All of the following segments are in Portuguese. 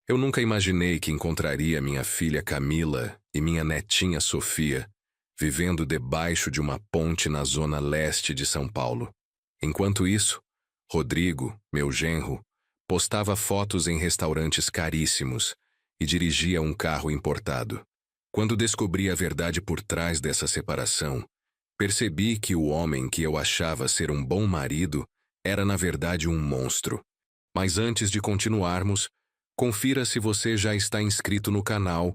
Eu nunca imaginei que encontraria minha filha Camila e minha netinha Sofia vivendo debaixo de uma ponte na zona leste de São Paulo. Enquanto isso, Rodrigo, meu genro, postava fotos em restaurantes caríssimos e dirigia um carro importado. Quando descobri a verdade por trás dessa separação, percebi que o homem que eu achava ser um bom marido era na verdade um monstro. Mas antes de continuarmos, confira se você já está inscrito no canal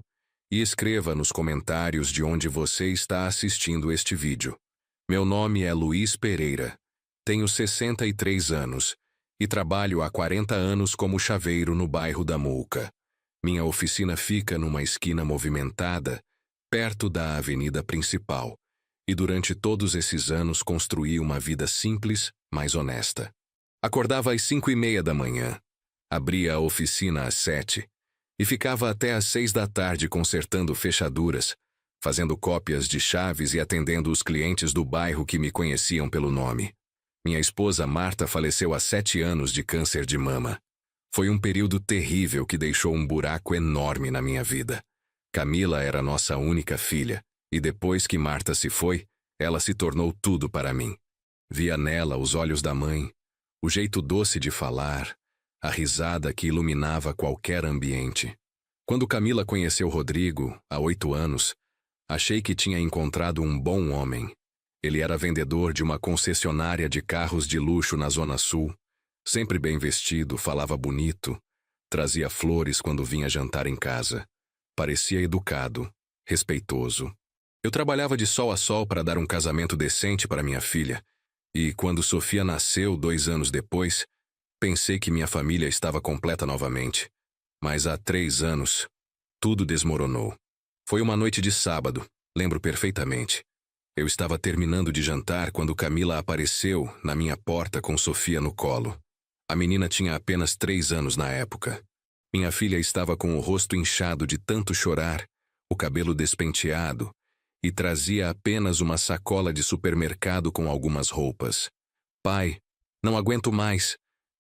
e escreva nos comentários de onde você está assistindo este vídeo. Meu nome é Luiz Pereira, tenho 63 anos e trabalho há 40 anos como chaveiro no bairro da Muca. Minha oficina fica numa esquina movimentada, perto da avenida principal, e durante todos esses anos construí uma vida simples, mas honesta. Acordava às 5:30 da manhã, abria a oficina às 7 e ficava até às 6 da tarde consertando fechaduras, fazendo cópias de chaves e atendendo os clientes do bairro que me conheciam pelo nome. Minha esposa Marta faleceu há 7 anos de câncer de mama. Foi um período terrível que deixou um buraco enorme na minha vida. Camila era nossa única filha, e depois que Marta se foi, ela se tornou tudo para mim. Via nela os olhos da mãe, o jeito doce de falar, a risada que iluminava qualquer ambiente. Quando Camila conheceu Rodrigo, há 8 anos, achei que tinha encontrado um bom homem. Ele era vendedor de uma concessionária de carros de luxo na Zona Sul, sempre bem vestido, falava bonito, trazia flores quando vinha jantar em casa. Parecia educado, respeitoso. Eu trabalhava de sol a sol para dar um casamento decente para minha filha, e quando Sofia nasceu 2 anos depois, pensei que minha família estava completa novamente. Mas há 3 anos, tudo desmoronou. Foi uma noite de sábado, lembro perfeitamente. Eu estava terminando de jantar quando Camila apareceu na minha porta com Sofia no colo. A menina tinha apenas 3 anos na época. Minha filha estava com o rosto inchado de tanto chorar, o cabelo despenteado, e trazia apenas uma sacola de supermercado com algumas roupas. "Pai, não aguento mais",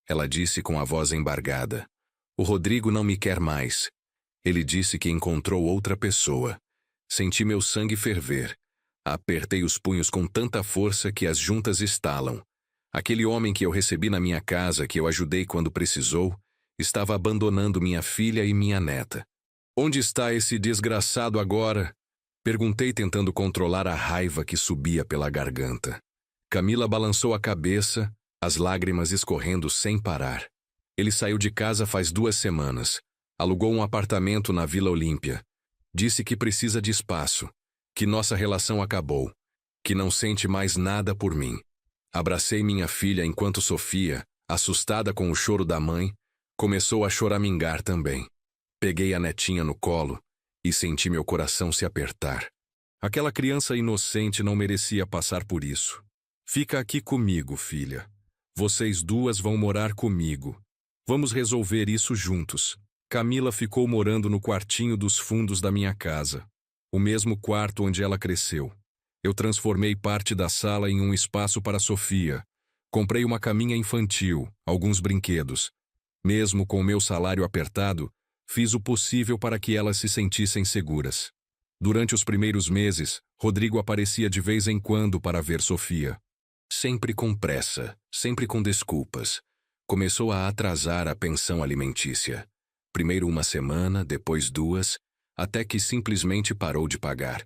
ela disse com a voz embargada. "O Rodrigo não me quer mais. Ele disse que encontrou outra pessoa." Senti meu sangue ferver. Apertei os punhos com tanta força que as juntas estalam. Aquele homem que eu recebi na minha casa, que eu ajudei quando precisou, estava abandonando minha filha e minha neta. "Onde está esse desgraçado agora?" Perguntei tentando controlar a raiva que subia pela garganta. Camila balançou a cabeça, as lágrimas escorrendo sem parar. "Ele saiu de casa faz 2 semanas. Alugou um apartamento na Vila Olímpia. Disse que precisa de espaço, que nossa relação acabou, que não sente mais nada por mim." Abracei minha filha enquanto Sofia, assustada com o choro da mãe, começou a choramingar também. Peguei a netinha no colo e senti meu coração se apertar. Aquela criança inocente não merecia passar por isso. "Fica aqui comigo, filha. Vocês duas vão morar comigo. Vamos resolver isso juntos." Camila ficou morando no quartinho dos fundos da minha casa, o mesmo quarto onde ela cresceu. Eu transformei parte da sala em um espaço para Sofia. Comprei uma caminha infantil, alguns brinquedos. Mesmo com o meu salário apertado, fiz o possível para que elas se sentissem seguras. Durante os primeiros meses, Rodrigo aparecia de vez em quando para ver Sofia. Sempre com pressa, sempre com desculpas. Começou a atrasar a pensão alimentícia. Primeiro 1 semana, depois 2, até que simplesmente parou de pagar.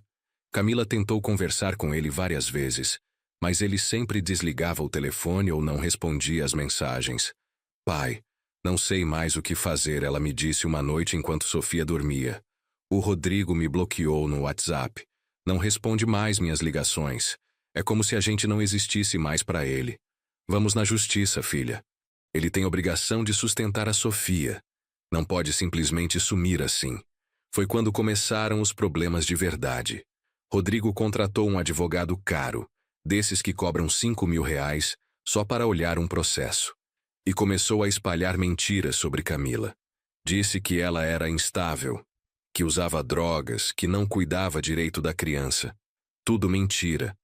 Camila tentou conversar com ele várias vezes, mas ele sempre desligava o telefone ou não respondia às mensagens. "Pai, não sei mais o que fazer", ela me disse uma noite enquanto Sofia dormia. "O Rodrigo me bloqueou no WhatsApp. Não responde mais minhas ligações. É como se a gente não existisse mais para ele. Vamos na justiça, filha. Ele tem obrigação de sustentar a Sofia. Não pode simplesmente sumir assim." Foi quando começaram os problemas de verdade. Rodrigo contratou um advogado caro, desses que cobram R$ 5.000 só para olhar um processo. E começou a espalhar mentiras sobre Camila. Disse que ela era instável, que usava drogas, que não cuidava direito da criança. Tudo mentira.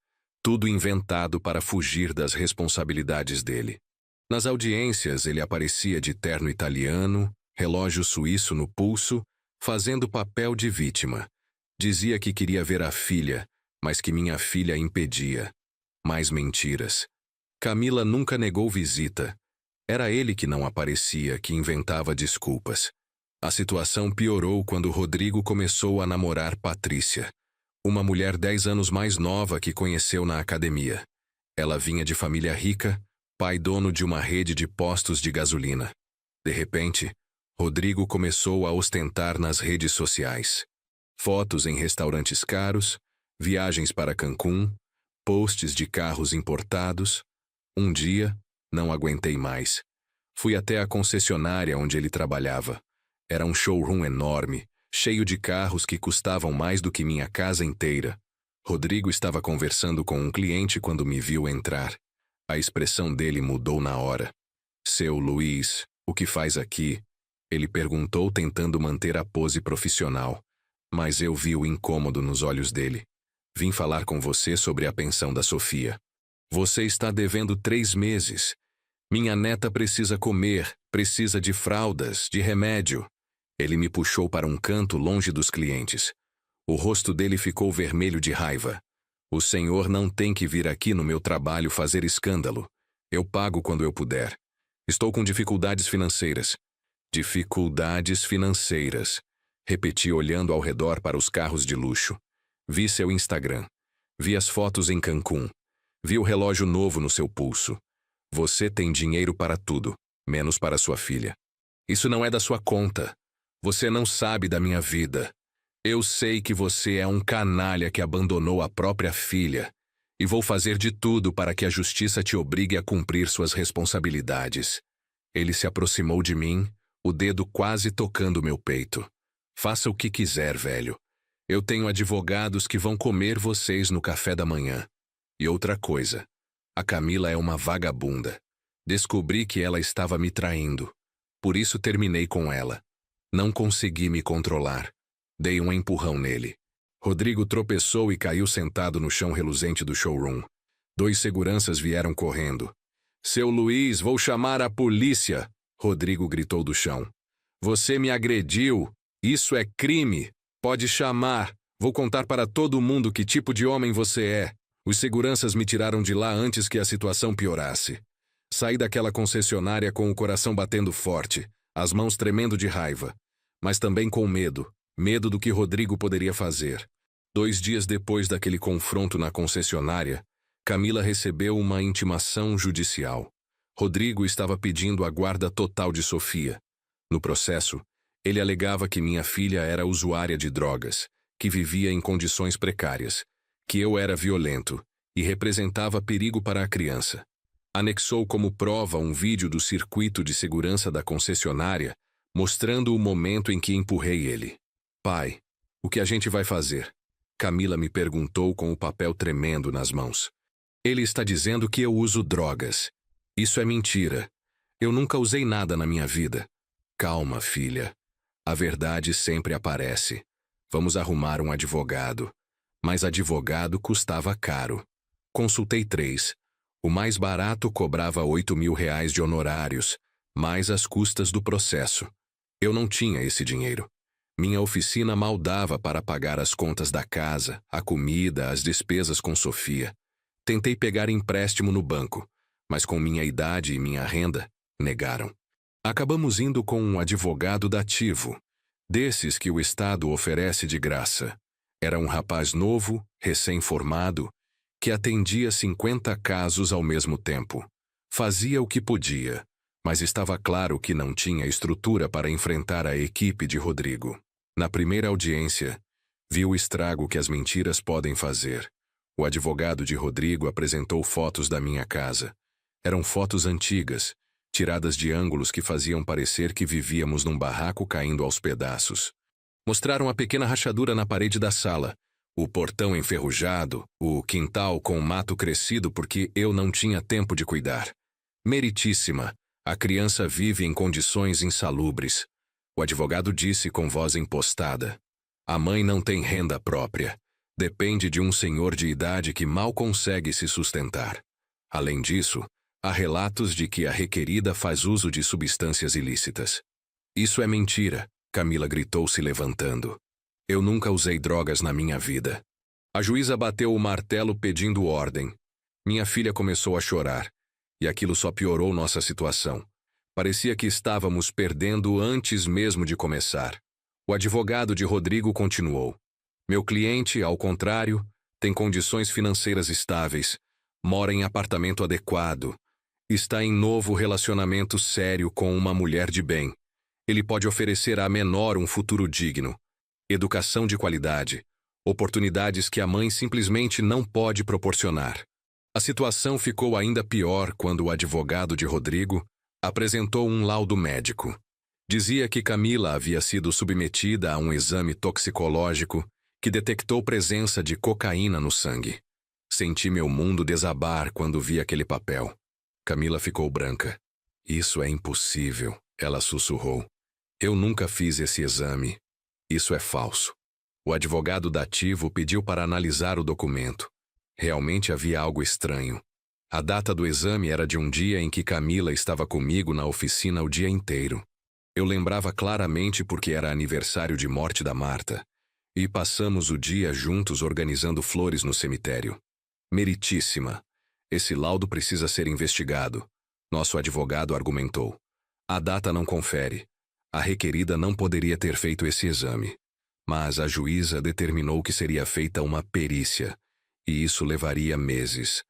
Tudo inventado para fugir das responsabilidades dele. Nas audiências, ele aparecia de terno italiano, relógio suíço no pulso, fazendo papel de vítima. Dizia que queria ver a filha, mas que minha filha impedia. Mais mentiras. Camila nunca negou visita. Era ele que não aparecia, que inventava desculpas. A situação piorou quando Rodrigo começou a namorar Patrícia, uma mulher 10 anos mais nova que conheceu na academia. Ela vinha de família rica, pai dono de uma rede de postos de gasolina. De repente, Rodrigo começou a ostentar nas redes sociais. Fotos em restaurantes caros, viagens para Cancún, posts de carros importados. Um dia, não aguentei mais. Fui até a concessionária onde ele trabalhava. Era um showroom enorme, cheio de carros que custavam mais do que minha casa inteira. Rodrigo estava conversando com um cliente quando me viu entrar. A expressão dele mudou na hora. "Seu Luiz, o que faz aqui?" Ele perguntou tentando manter a pose profissional. Mas eu vi o incômodo nos olhos dele. "Vim falar com você sobre a pensão da Sofia. Você está devendo 3 meses. Minha neta precisa comer, precisa de fraldas, de remédio." Ele me puxou para um canto longe dos clientes. O rosto dele ficou vermelho de raiva. "O senhor não tem que vir aqui no meu trabalho fazer escândalo. Eu pago quando eu puder. Estou com dificuldades financeiras." "Dificuldades financeiras." Repeti olhando ao redor para os carros de luxo. Vi seu Instagram. Vi as fotos em Cancún. Vi o relógio novo no seu pulso. Você tem dinheiro para tudo, menos para sua filha. Isso não é da sua conta. Você não sabe da minha vida. Eu sei que você é um canalha que abandonou a própria filha. E vou fazer de tudo para que a justiça te obrigue a cumprir suas responsabilidades. Ele se aproximou de mim, o dedo quase tocando meu peito. "Faça o que quiser, velho. Eu tenho advogados que vão comer vocês no café da manhã. E outra coisa, a Camila é uma vagabunda. Descobri que ela estava me traindo. Por isso terminei com ela. Não consegui me controlar. Dei um empurrão nele. Rodrigo tropeçou e caiu sentado no chão reluzente do showroom. 2 seguranças vieram correndo. "Seu Luiz, vou chamar a polícia!" Rodrigo gritou do chão. "Você me agrediu! Isso é crime! Pode chamar! Vou contar para todo mundo que tipo de homem você é!" Os seguranças me tiraram de lá antes que a situação piorasse. Saí daquela concessionária com o coração batendo forte, as mãos tremendo de raiva, mas também com medo do que Rodrigo poderia fazer. 2 dias depois daquele confronto na concessionária, Camila recebeu uma intimação judicial. Rodrigo estava pedindo a guarda total de Sofia. No processo, ele alegava que minha filha era usuária de drogas, que vivia em condições precárias, que eu era violento e representava perigo para a criança. Anexou como prova um vídeo do circuito de segurança da concessionária, mostrando o momento em que empurrei ele. "Pai, o que a gente vai fazer?" Camila me perguntou com o papel tremendo nas mãos. "Ele está dizendo que eu uso drogas. Isso é mentira. Eu nunca usei nada na minha vida." "Calma, filha. A verdade sempre aparece. Vamos arrumar um advogado." Mas advogado custava caro. Consultei 3. O mais barato cobrava R$ 8.000 de honorários, mais as custas do processo. Eu não tinha esse dinheiro. Minha oficina mal dava para pagar as contas da casa, a comida, as despesas com Sofia. Tentei pegar empréstimo no banco, mas com minha idade e minha renda, negaram. Acabamos indo com um advogado dativo, desses que o Estado oferece de graça. Era um rapaz novo, recém-formado, que atendia 50 casos ao mesmo tempo. Fazia o que podia, mas estava claro que não tinha estrutura para enfrentar a equipe de Rodrigo. Na primeira audiência, vi o estrago que as mentiras podem fazer. O advogado de Rodrigo apresentou fotos da minha casa. Eram fotos antigas, tiradas de ângulos que faziam parecer que vivíamos num barraco caindo aos pedaços. Mostraram a pequena rachadura na parede da sala, o portão enferrujado, o quintal com mato crescido porque eu não tinha tempo de cuidar. Meritíssima, a criança vive em condições insalubres. O advogado disse com voz impostada. A mãe não tem renda própria. Depende de um senhor de idade que mal consegue se sustentar. Além disso, há relatos de que a requerida faz uso de substâncias ilícitas. Isso é mentira, Camila gritou se levantando. Eu nunca usei drogas na minha vida. A juíza bateu o martelo pedindo ordem. Minha filha começou a chorar, e aquilo só piorou nossa situação. Parecia que estávamos perdendo antes mesmo de começar. O advogado de Rodrigo continuou. Meu cliente, ao contrário, tem condições financeiras estáveis, mora em apartamento adequado, está em novo relacionamento sério com uma mulher de bem. Ele pode oferecer à menor um futuro digno, educação de qualidade, oportunidades que a mãe simplesmente não pode proporcionar. A situação ficou ainda pior quando o advogado de Rodrigo apresentou um laudo médico. Dizia que Camila havia sido submetida a um exame toxicológico que detectou presença de cocaína no sangue. Senti meu mundo desabar quando vi aquele papel. Camila ficou branca. Isso é impossível, ela sussurrou. Eu nunca fiz esse exame. Isso é falso. O advogado dativo pediu para analisar o documento. Realmente havia algo estranho. A data do exame era de um dia em que Camila estava comigo na oficina o dia inteiro. Eu lembrava claramente porque era aniversário de morte da Marta, e passamos o dia juntos organizando flores no cemitério. Meritíssima. Esse laudo precisa ser investigado. Nosso advogado argumentou. A data não confere. A requerida não poderia ter feito esse exame. Mas a juíza determinou que seria feita uma perícia, e isso levaria meses.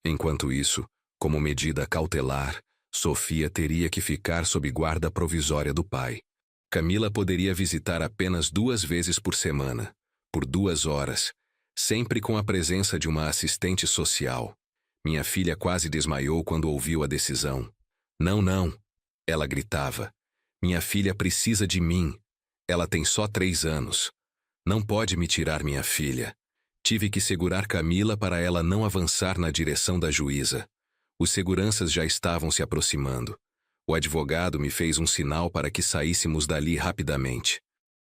Enquanto isso, como medida cautelar, Sofia teria que ficar sob guarda provisória do pai. Camila poderia visitar apenas 2 vezes por semana, por 2 horas, sempre com a presença de uma assistente social. Minha filha quase desmaiou quando ouviu a decisão. Não, não, ela gritava. Minha filha precisa de mim. Ela tem só 3 anos. Não pode me tirar minha filha. Tive que segurar Camila para ela não avançar na direção da juíza. Os seguranças já estavam se aproximando. O advogado me fez um sinal para que saíssemos dali rapidamente.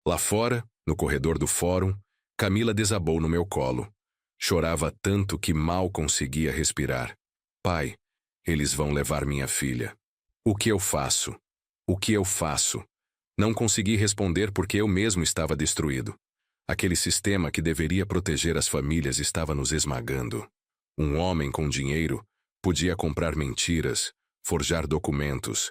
Lá fora, no corredor do fórum, Camila desabou no meu colo. Chorava tanto que mal conseguia respirar. Pai, eles vão levar minha filha. O que eu faço? O que eu faço? Não consegui responder porque eu mesmo estava destruído. Aquele sistema que deveria proteger as famílias estava nos esmagando. Um homem com dinheiro podia comprar mentiras, forjar documentos,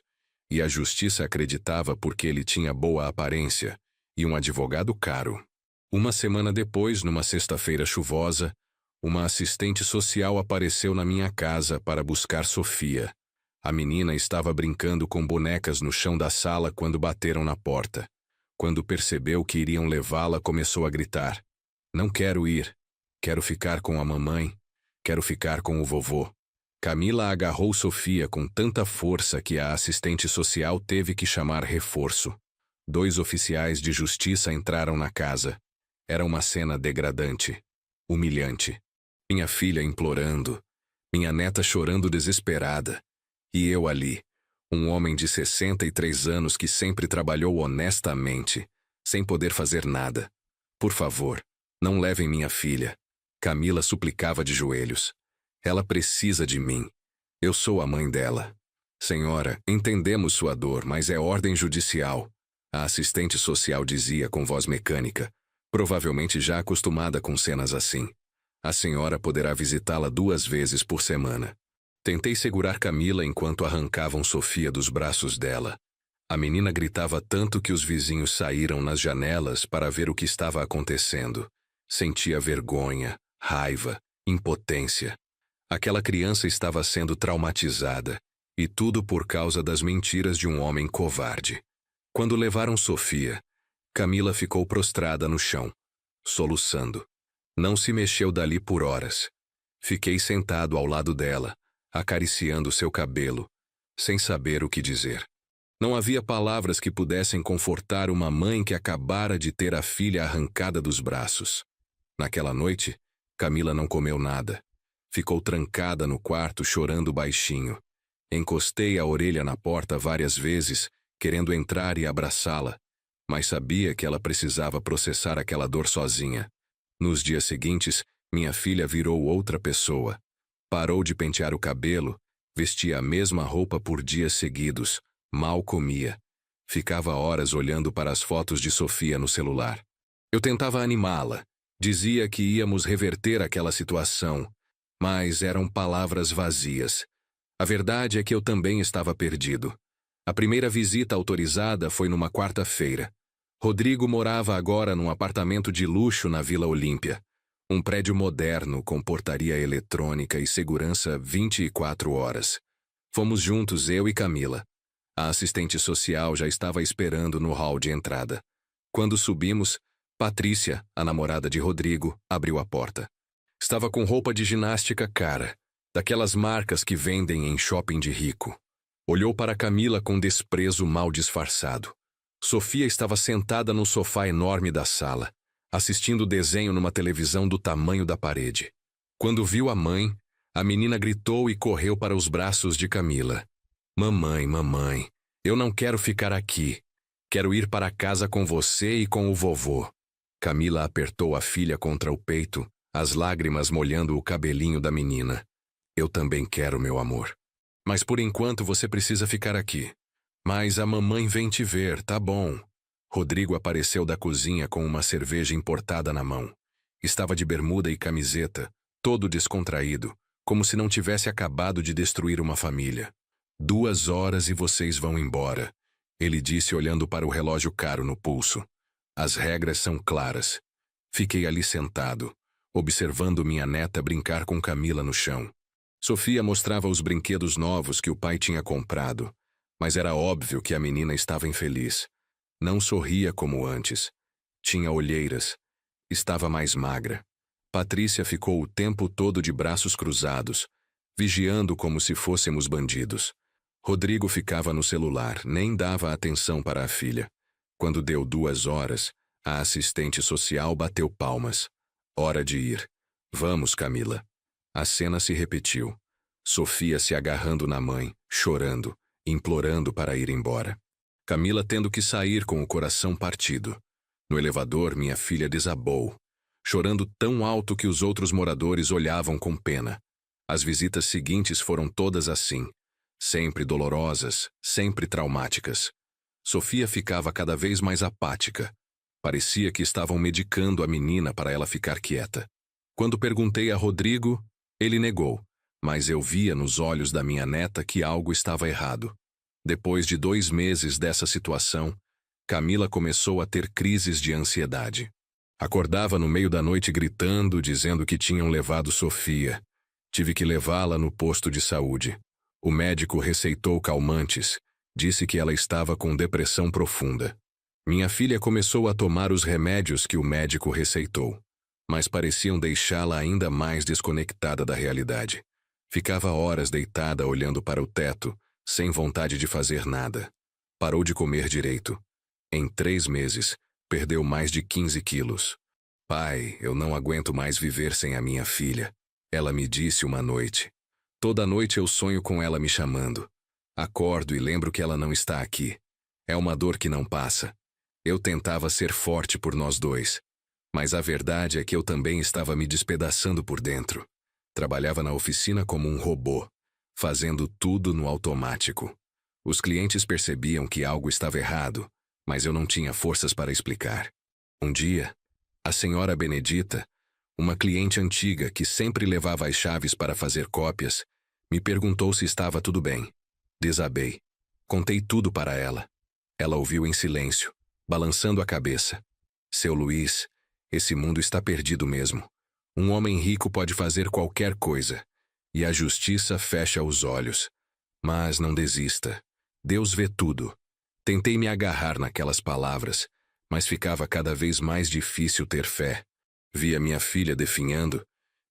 e a justiça acreditava porque ele tinha boa aparência e um advogado caro. Uma semana depois, numa sexta-feira chuvosa, uma assistente social apareceu na minha casa para buscar Sofia. A menina estava brincando com bonecas no chão da sala quando bateram na porta. Quando percebeu que iriam levá-la, começou a gritar. Não quero ir. Quero ficar com a mamãe. Quero ficar com o vovô. Camila agarrou Sofia com tanta força que a assistente social teve que chamar reforço. 2 oficiais de justiça entraram na casa. Era uma cena degradante, humilhante. Minha filha implorando, minha neta chorando desesperada. E eu ali, um homem de 63 anos que sempre trabalhou honestamente, sem poder fazer nada. Por favor, não levem minha filha. Camila suplicava de joelhos. Ela precisa de mim. Eu sou a mãe dela. Senhora, entendemos sua dor, mas é ordem judicial. A assistente social dizia com voz mecânica, provavelmente já acostumada com cenas assim. A senhora poderá visitá-la 2 vezes por semana. Tentei segurar Camila enquanto arrancavam Sofia dos braços dela. A menina gritava tanto que os vizinhos saíram nas janelas para ver o que estava acontecendo. Sentia vergonha, raiva, impotência. Aquela criança estava sendo traumatizada, e tudo por causa das mentiras de um homem covarde. Quando levaram Sofia, Camila ficou prostrada no chão, soluçando. Não se mexeu dali por horas. Fiquei sentado ao lado dela, acariciando seu cabelo, sem saber o que dizer. Não havia palavras que pudessem confortar uma mãe que acabara de ter a filha arrancada dos braços. Naquela noite, Camila não comeu nada. Ficou trancada no quarto chorando baixinho. Encostei a orelha na porta várias vezes, querendo entrar e abraçá-la, mas sabia que ela precisava processar aquela dor sozinha. Nos dias seguintes, minha filha virou outra pessoa. Parou de pentear o cabelo, vestia a mesma roupa por dias seguidos, mal comia. Ficava horas olhando para as fotos de Sofia no celular. Eu tentava animá-la. Dizia que íamos reverter aquela situação, mas eram palavras vazias. A verdade é que eu também estava perdido. A primeira visita autorizada foi numa quarta-feira. Rodrigo morava agora num apartamento de luxo na Vila Olímpia. Um prédio moderno com portaria eletrônica e segurança 24 horas. Fomos juntos, eu e Camila. A assistente social já estava esperando no hall de entrada. Quando subimos, Patrícia, a namorada de Rodrigo, abriu a porta. Estava com roupa de ginástica cara, daquelas marcas que vendem em shopping de rico. Olhou para Camila com desprezo mal disfarçado. Sofia estava sentada no sofá enorme da sala, assistindo desenho numa televisão do tamanho da parede. Quando viu a mãe, a menina gritou e correu para os braços de Camila. Mamãe, mamãe, eu não quero ficar aqui. Quero ir para casa com você e com o vovô. Camila apertou a filha contra o peito, as lágrimas molhando o cabelinho da menina. Eu também quero, meu amor. Mas por enquanto você precisa ficar aqui. Mas a mamãe vem te ver, tá bom? Rodrigo apareceu da cozinha com uma cerveja importada na mão. Estava de bermuda e camiseta, todo descontraído, como se não tivesse acabado de destruir uma família. 2 horas e vocês vão embora, ele disse olhando para o relógio caro no pulso. As regras são claras. Fiquei ali sentado, observando minha neta brincar com Camila no chão. Sofia mostrava os brinquedos novos que o pai tinha comprado, mas era óbvio que a menina estava infeliz. Não sorria como antes. Tinha olheiras. Estava mais magra. Patrícia ficou o tempo todo de braços cruzados, vigiando como se fôssemos bandidos. Rodrigo ficava no celular, nem dava atenção para a filha. Quando deu 2 horas, a assistente social bateu palmas. Hora de ir. Vamos, Camila. A cena se repetiu. Sofia se agarrando na mãe, chorando, implorando para ir embora. Camila tendo que sair com o coração partido. No elevador, minha filha desabou, chorando tão alto que os outros moradores olhavam com pena. As visitas seguintes foram todas assim, sempre dolorosas, sempre traumáticas. Sofia ficava cada vez mais apática. Parecia que estavam medicando a menina para ela ficar quieta. Quando perguntei a Rodrigo, ele negou, mas eu via nos olhos da minha neta que algo estava errado. Depois de 2 meses dessa situação, Camila começou a ter crises de ansiedade. Acordava no meio da noite gritando, dizendo que tinham levado Sofia. Tive que levá-la no posto de saúde. O médico receitou calmantes, disse que ela estava com depressão profunda. Minha filha começou a tomar os remédios que o médico receitou, mas pareciam deixá-la ainda mais desconectada da realidade. Ficava horas deitada olhando para o teto, sem vontade de fazer nada. Parou de comer direito. Em 3 meses, perdeu mais de 15 quilos. Pai, eu não aguento mais viver sem a minha filha. Ela me disse uma noite. Toda noite eu sonho com ela me chamando. Acordo e lembro que ela não está aqui. É uma dor que não passa. Eu tentava ser forte por nós dois. Mas a verdade é que eu também estava me despedaçando por dentro. Trabalhava na oficina como um robô, fazendo tudo no automático. Os clientes percebiam que algo estava errado, mas eu não tinha forças para explicar. Um dia, a senhora Benedita, uma cliente antiga que sempre levava as chaves para fazer cópias, me perguntou se estava tudo bem. Desabei. Contei tudo para ela. Ela ouviu em silêncio, balançando a cabeça. Seu Luiz, esse mundo está perdido mesmo. Um homem rico pode fazer qualquer coisa, e a justiça fecha os olhos. Mas não desista. Deus vê tudo. Tentei me agarrar naquelas palavras, mas ficava cada vez mais difícil ter fé. Via minha filha definhando,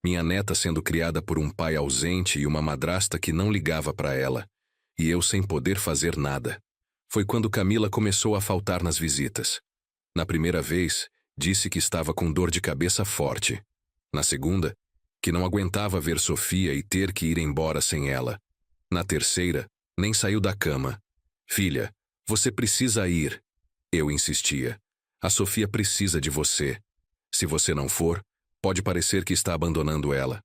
minha neta sendo criada por um pai ausente e uma madrasta que não ligava para ela, e eu sem poder fazer nada. Foi quando Camila começou a faltar nas visitas. Na primeira vez, disse que estava com dor de cabeça forte. Na segunda, que não aguentava ver Sofia e ter que ir embora sem ela. Na terceira, nem saiu da cama. Filha, você precisa ir. Eu insistia. A Sofia precisa de você. Se você não for, pode parecer que está abandonando ela.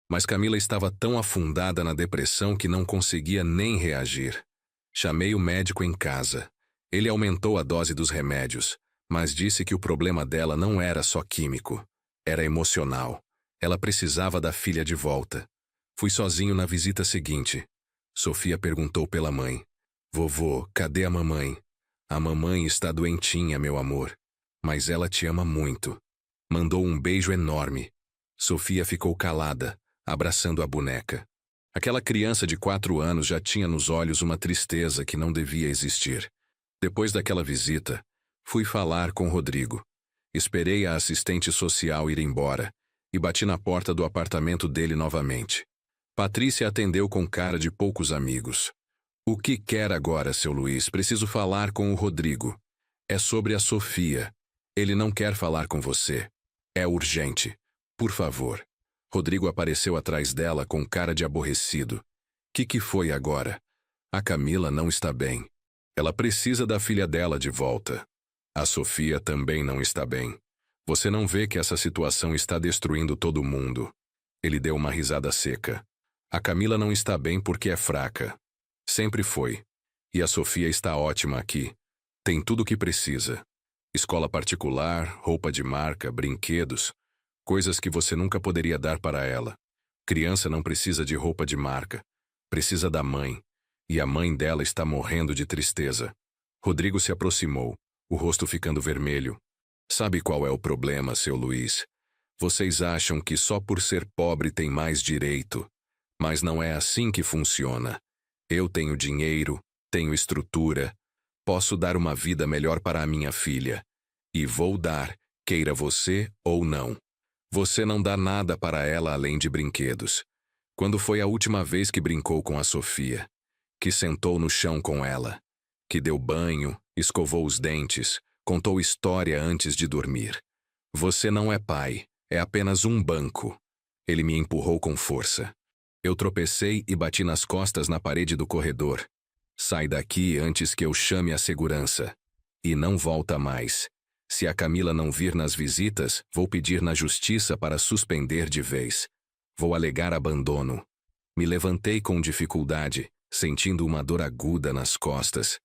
Mas Camila estava tão afundada na depressão que não conseguia nem reagir. Chamei o médico em casa. Ele aumentou a dose dos remédios, mas disse que o problema dela não era só químico, era emocional. Ela precisava da filha de volta. Fui sozinho na visita seguinte. Sofia perguntou pela mãe. Vovô, cadê a mamãe? A mamãe está doentinha, meu amor. Mas ela te ama muito. Mandou um beijo enorme. Sofia ficou calada, abraçando a boneca. Aquela criança de 4 anos já tinha nos olhos uma tristeza que não devia existir. Depois daquela visita, fui falar com Rodrigo. Esperei a assistente social ir embora e bati na porta do apartamento dele novamente. Patrícia atendeu com cara de poucos amigos. O que quer agora, seu Luiz? Preciso falar com o Rodrigo. É sobre a Sofia. Ele não quer falar com você. É urgente. Por favor. Rodrigo apareceu atrás dela com cara de aborrecido. Que foi agora? A Camila não está bem. Ela precisa da filha dela de volta. A Sofia também não está bem. Você não vê que essa situação está destruindo todo mundo. Ele deu uma risada seca. A Camila não está bem porque é fraca. Sempre foi. E a Sofia está ótima aqui. Tem tudo o que precisa. Escola particular, roupa de marca, brinquedos. Coisas que você nunca poderia dar para ela. Criança não precisa de roupa de marca. Precisa da mãe. E a mãe dela está morrendo de tristeza. Rodrigo se aproximou, o rosto ficando vermelho. Sabe qual é o problema, seu Luiz? Vocês acham que só por ser pobre tem mais direito. Mas não é assim que funciona. Eu tenho dinheiro, tenho estrutura, posso dar uma vida melhor para a minha filha. E vou dar, queira você ou não. Você não dá nada para ela além de brinquedos. Quando foi a última vez que brincou com a Sofia? Que sentou no chão com ela? Que deu banho, escovou os dentes, contou história antes de dormir? Você não é pai, é apenas um banco. Ele me empurrou com força. Eu tropecei e bati nas costas na parede do corredor. Sai daqui antes que eu chame a segurança. E não volta mais. Se a Camila não vir nas visitas, vou pedir na justiça para suspender de vez. Vou alegar abandono. Me levantei com dificuldade, sentindo uma dor aguda nas costas.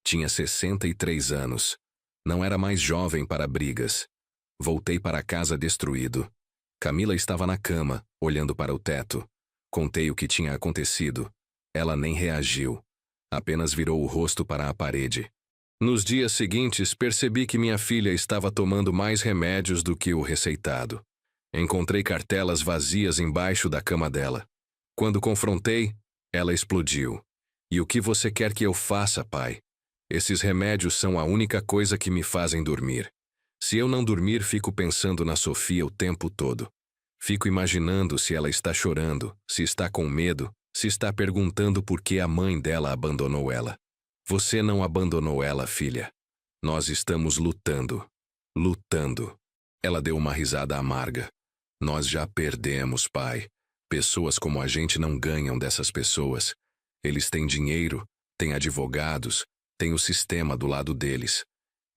Tinha 63 anos. Não era mais jovem para brigas. Voltei para casa destruído. Camila estava na cama, olhando para o teto. Contei o que tinha acontecido. Ela nem reagiu. Apenas virou o rosto para a parede. Nos dias seguintes, percebi que minha filha estava tomando mais remédios do que o receitado. Encontrei cartelas vazias embaixo da cama dela. Quando confrontei, ela explodiu. E o que você quer que eu faça, pai? Esses remédios são a única coisa que me fazem dormir. Se eu não dormir, fico pensando na Sofia o tempo todo. Fico imaginando se ela está chorando, se está com medo, se está perguntando por que a mãe dela abandonou ela. Você não abandonou ela, filha. Nós estamos lutando. Lutando. Ela deu uma risada amarga. Nós já perdemos, pai. Pessoas como a gente não ganham dessas pessoas. Eles têm dinheiro, têm advogados, têm o sistema do lado deles.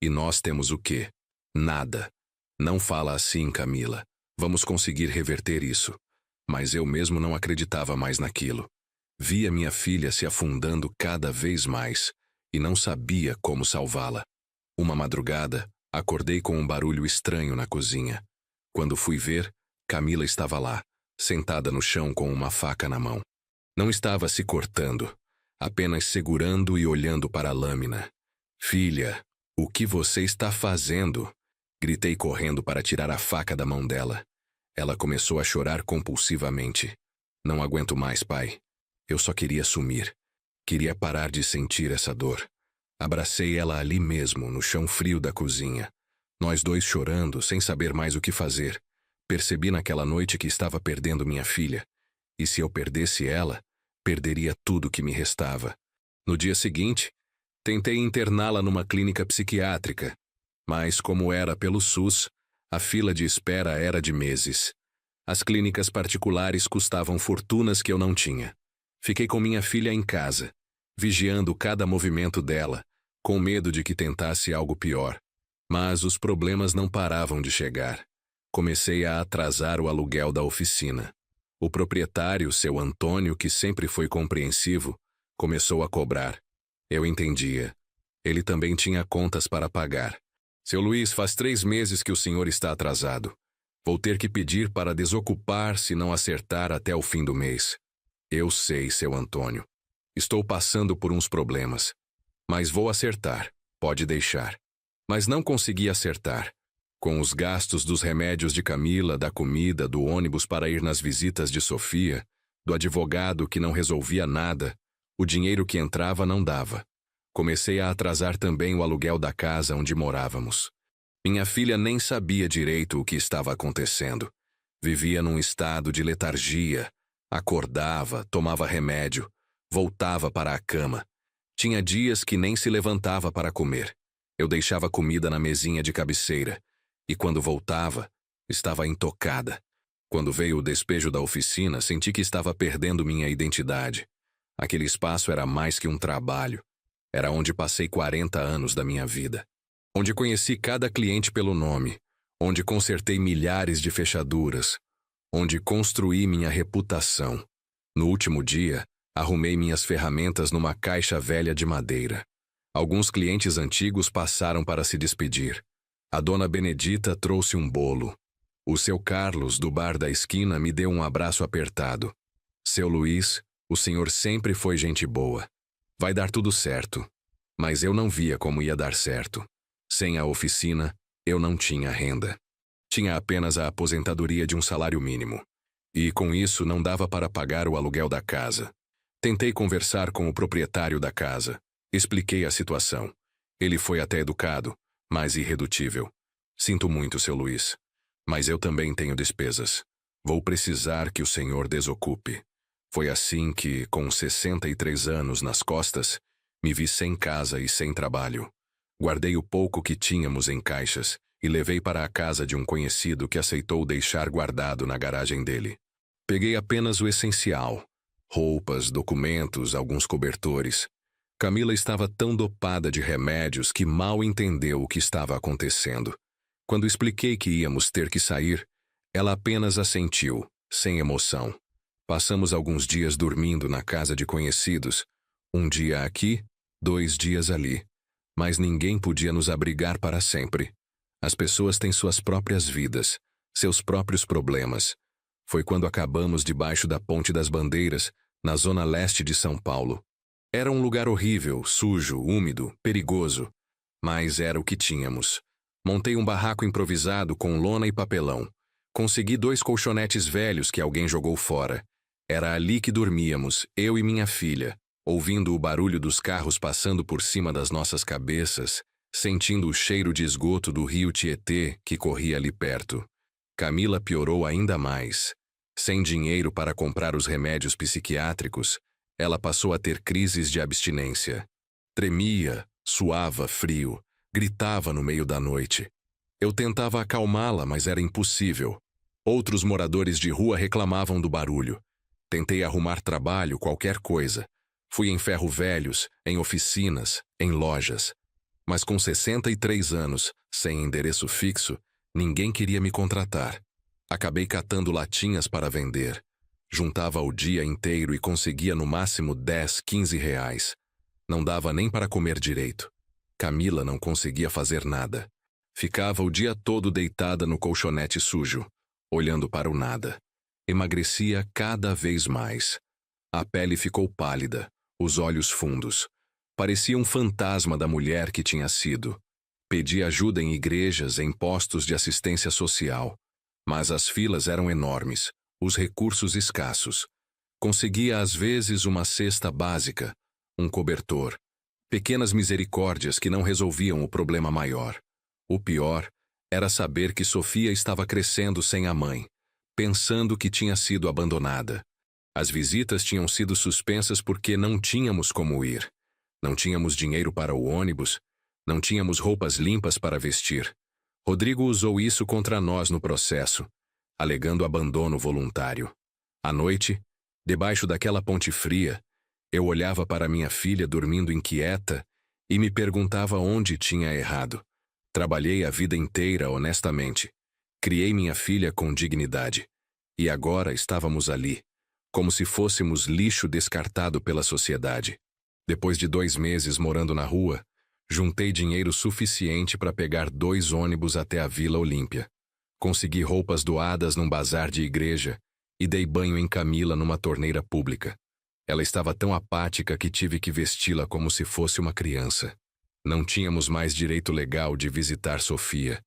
E nós temos o quê? Nada. Não fala assim, Camila. Vamos conseguir reverter isso. Mas eu mesmo não acreditava mais naquilo. Via minha filha se afundando cada vez mais e não sabia como salvá-la. Uma madrugada, acordei com um barulho estranho na cozinha. Quando fui ver, Camila estava lá, sentada no chão com uma faca na mão. Não estava se cortando, apenas segurando e olhando para a lâmina. Filha, o que você está fazendo? Gritei correndo para tirar a faca da mão dela. Ela começou a chorar compulsivamente. Não aguento mais, pai. Eu só queria sumir. Queria parar de sentir essa dor. Abracei ela ali mesmo, no chão frio da cozinha. Nós dois chorando, sem saber mais o que fazer. Percebi naquela noite que estava perdendo minha filha. E se eu perdesse ela, perderia tudo que me restava. No dia seguinte, tentei interná-la numa clínica psiquiátrica. Mas, como era pelo SUS, a fila de espera era de meses. As clínicas particulares custavam fortunas que eu não tinha. Fiquei com minha filha em casa, vigiando cada movimento dela, com medo de que tentasse algo pior. Mas os problemas não paravam de chegar. Comecei a atrasar o aluguel da oficina. O proprietário, seu Antônio, que sempre foi compreensivo, começou a cobrar. Eu entendia. Ele também tinha contas para pagar. Seu Luiz, faz 3 meses que o senhor está atrasado. Vou ter que pedir para desocupar se não acertar até o fim do mês. Eu sei, seu Antônio. Estou passando por uns problemas. Mas vou acertar, pode deixar. Mas não consegui acertar. Com os gastos dos remédios de Camila, da comida, do ônibus para ir nas visitas de Sofia, do advogado que não resolvia nada, o dinheiro que entrava não dava. Comecei a atrasar também o aluguel da casa onde morávamos. Minha filha nem sabia direito o que estava acontecendo. Vivia num estado de letargia. Acordava, tomava remédio, voltava para a cama. Tinha dias que nem se levantava para comer. Eu deixava comida na mesinha de cabeceira. E quando voltava, estava intocada. Quando veio o despejo da oficina, senti que estava perdendo minha identidade. Aquele espaço era mais que um trabalho. Era onde passei 40 anos da minha vida. Onde conheci cada cliente pelo nome. Onde consertei milhares de fechaduras. Onde construí minha reputação. No último dia, arrumei minhas ferramentas numa caixa velha de madeira. Alguns clientes antigos passaram para se despedir. A dona Benedita trouxe um bolo. O seu Carlos, do bar da esquina, me deu um abraço apertado. Seu Luiz, o senhor sempre foi gente boa. Vai dar tudo certo. Mas eu não via como ia dar certo. Sem a oficina, eu não tinha renda. Tinha apenas a aposentadoria de um salário mínimo. E com isso não dava para pagar o aluguel da casa. Tentei conversar com o proprietário da casa. Expliquei a situação. Ele foi até educado, mas irredutível. Sinto muito, seu Luiz. Mas eu também tenho despesas. Vou precisar que o senhor desocupe. Foi assim que, com 63 anos nas costas, me vi sem casa e sem trabalho. Guardei o pouco que tínhamos em caixas e levei para a casa de um conhecido que aceitou deixar guardado na garagem dele. Peguei apenas o essencial: roupas, documentos, alguns cobertores. Camila estava tão dopada de remédios que mal entendeu o que estava acontecendo. Quando expliquei que íamos ter que sair, ela apenas assentiu, sem emoção. Passamos alguns dias dormindo na casa de conhecidos, um dia aqui, 2 dias ali. Mas ninguém podia nos abrigar para sempre. As pessoas têm suas próprias vidas, seus próprios problemas. Foi quando acabamos debaixo da Ponte das Bandeiras, na zona leste de São Paulo. Era um lugar horrível, sujo, úmido, perigoso. Mas era o que tínhamos. Montei um barraco improvisado com lona e papelão. Consegui 2 colchonetes velhos que alguém jogou fora. Era ali que dormíamos, eu e minha filha, ouvindo o barulho dos carros passando por cima das nossas cabeças, sentindo o cheiro de esgoto do rio Tietê que corria ali perto. Camila piorou ainda mais. Sem dinheiro para comprar os remédios psiquiátricos, ela passou a ter crises de abstinência. Tremia, suava frio, gritava no meio da noite. Eu tentava acalmá-la, mas era impossível. Outros moradores de rua reclamavam do barulho. Tentei arrumar trabalho, qualquer coisa. Fui em ferro velhos, em oficinas, em lojas. Mas com 63 anos, sem endereço fixo, ninguém queria me contratar. Acabei catando latinhas para vender. Juntava o dia inteiro e conseguia no máximo 10, 15 reais. Não dava nem para comer direito. Camila não conseguia fazer nada. Ficava o dia todo deitada no colchonete sujo, olhando para o nada. Emagrecia cada vez mais. A pele ficou pálida, os olhos fundos. Parecia um fantasma da mulher que tinha sido. Pedi ajuda em igrejas, em postos de assistência social. Mas as filas eram enormes, os recursos escassos. Conseguia às vezes uma cesta básica, um cobertor. Pequenas misericórdias que não resolviam o problema maior. O pior era saber que Sofia estava crescendo sem a mãe, pensando que tinha sido abandonada. As visitas tinham sido suspensas porque não tínhamos como ir. Não tínhamos dinheiro para o ônibus, não tínhamos roupas limpas para vestir. Rodrigo usou isso contra nós no processo, alegando abandono voluntário. À noite, debaixo daquela ponte fria, eu olhava para minha filha dormindo inquieta e me perguntava onde tinha errado. Trabalhei a vida inteira honestamente. Criei minha filha com dignidade. E agora estávamos ali, como se fôssemos lixo descartado pela sociedade. Depois de 2 meses morando na rua, Juntei dinheiro suficiente para pegar 2 ônibus até a Vila Olímpia. Consegui roupas doadas num bazar de igreja e dei banho em Camila numa torneira pública. Ela estava tão apática que tive que vesti-la como se fosse uma criança. Não tínhamos mais direito legal de visitar Sofia,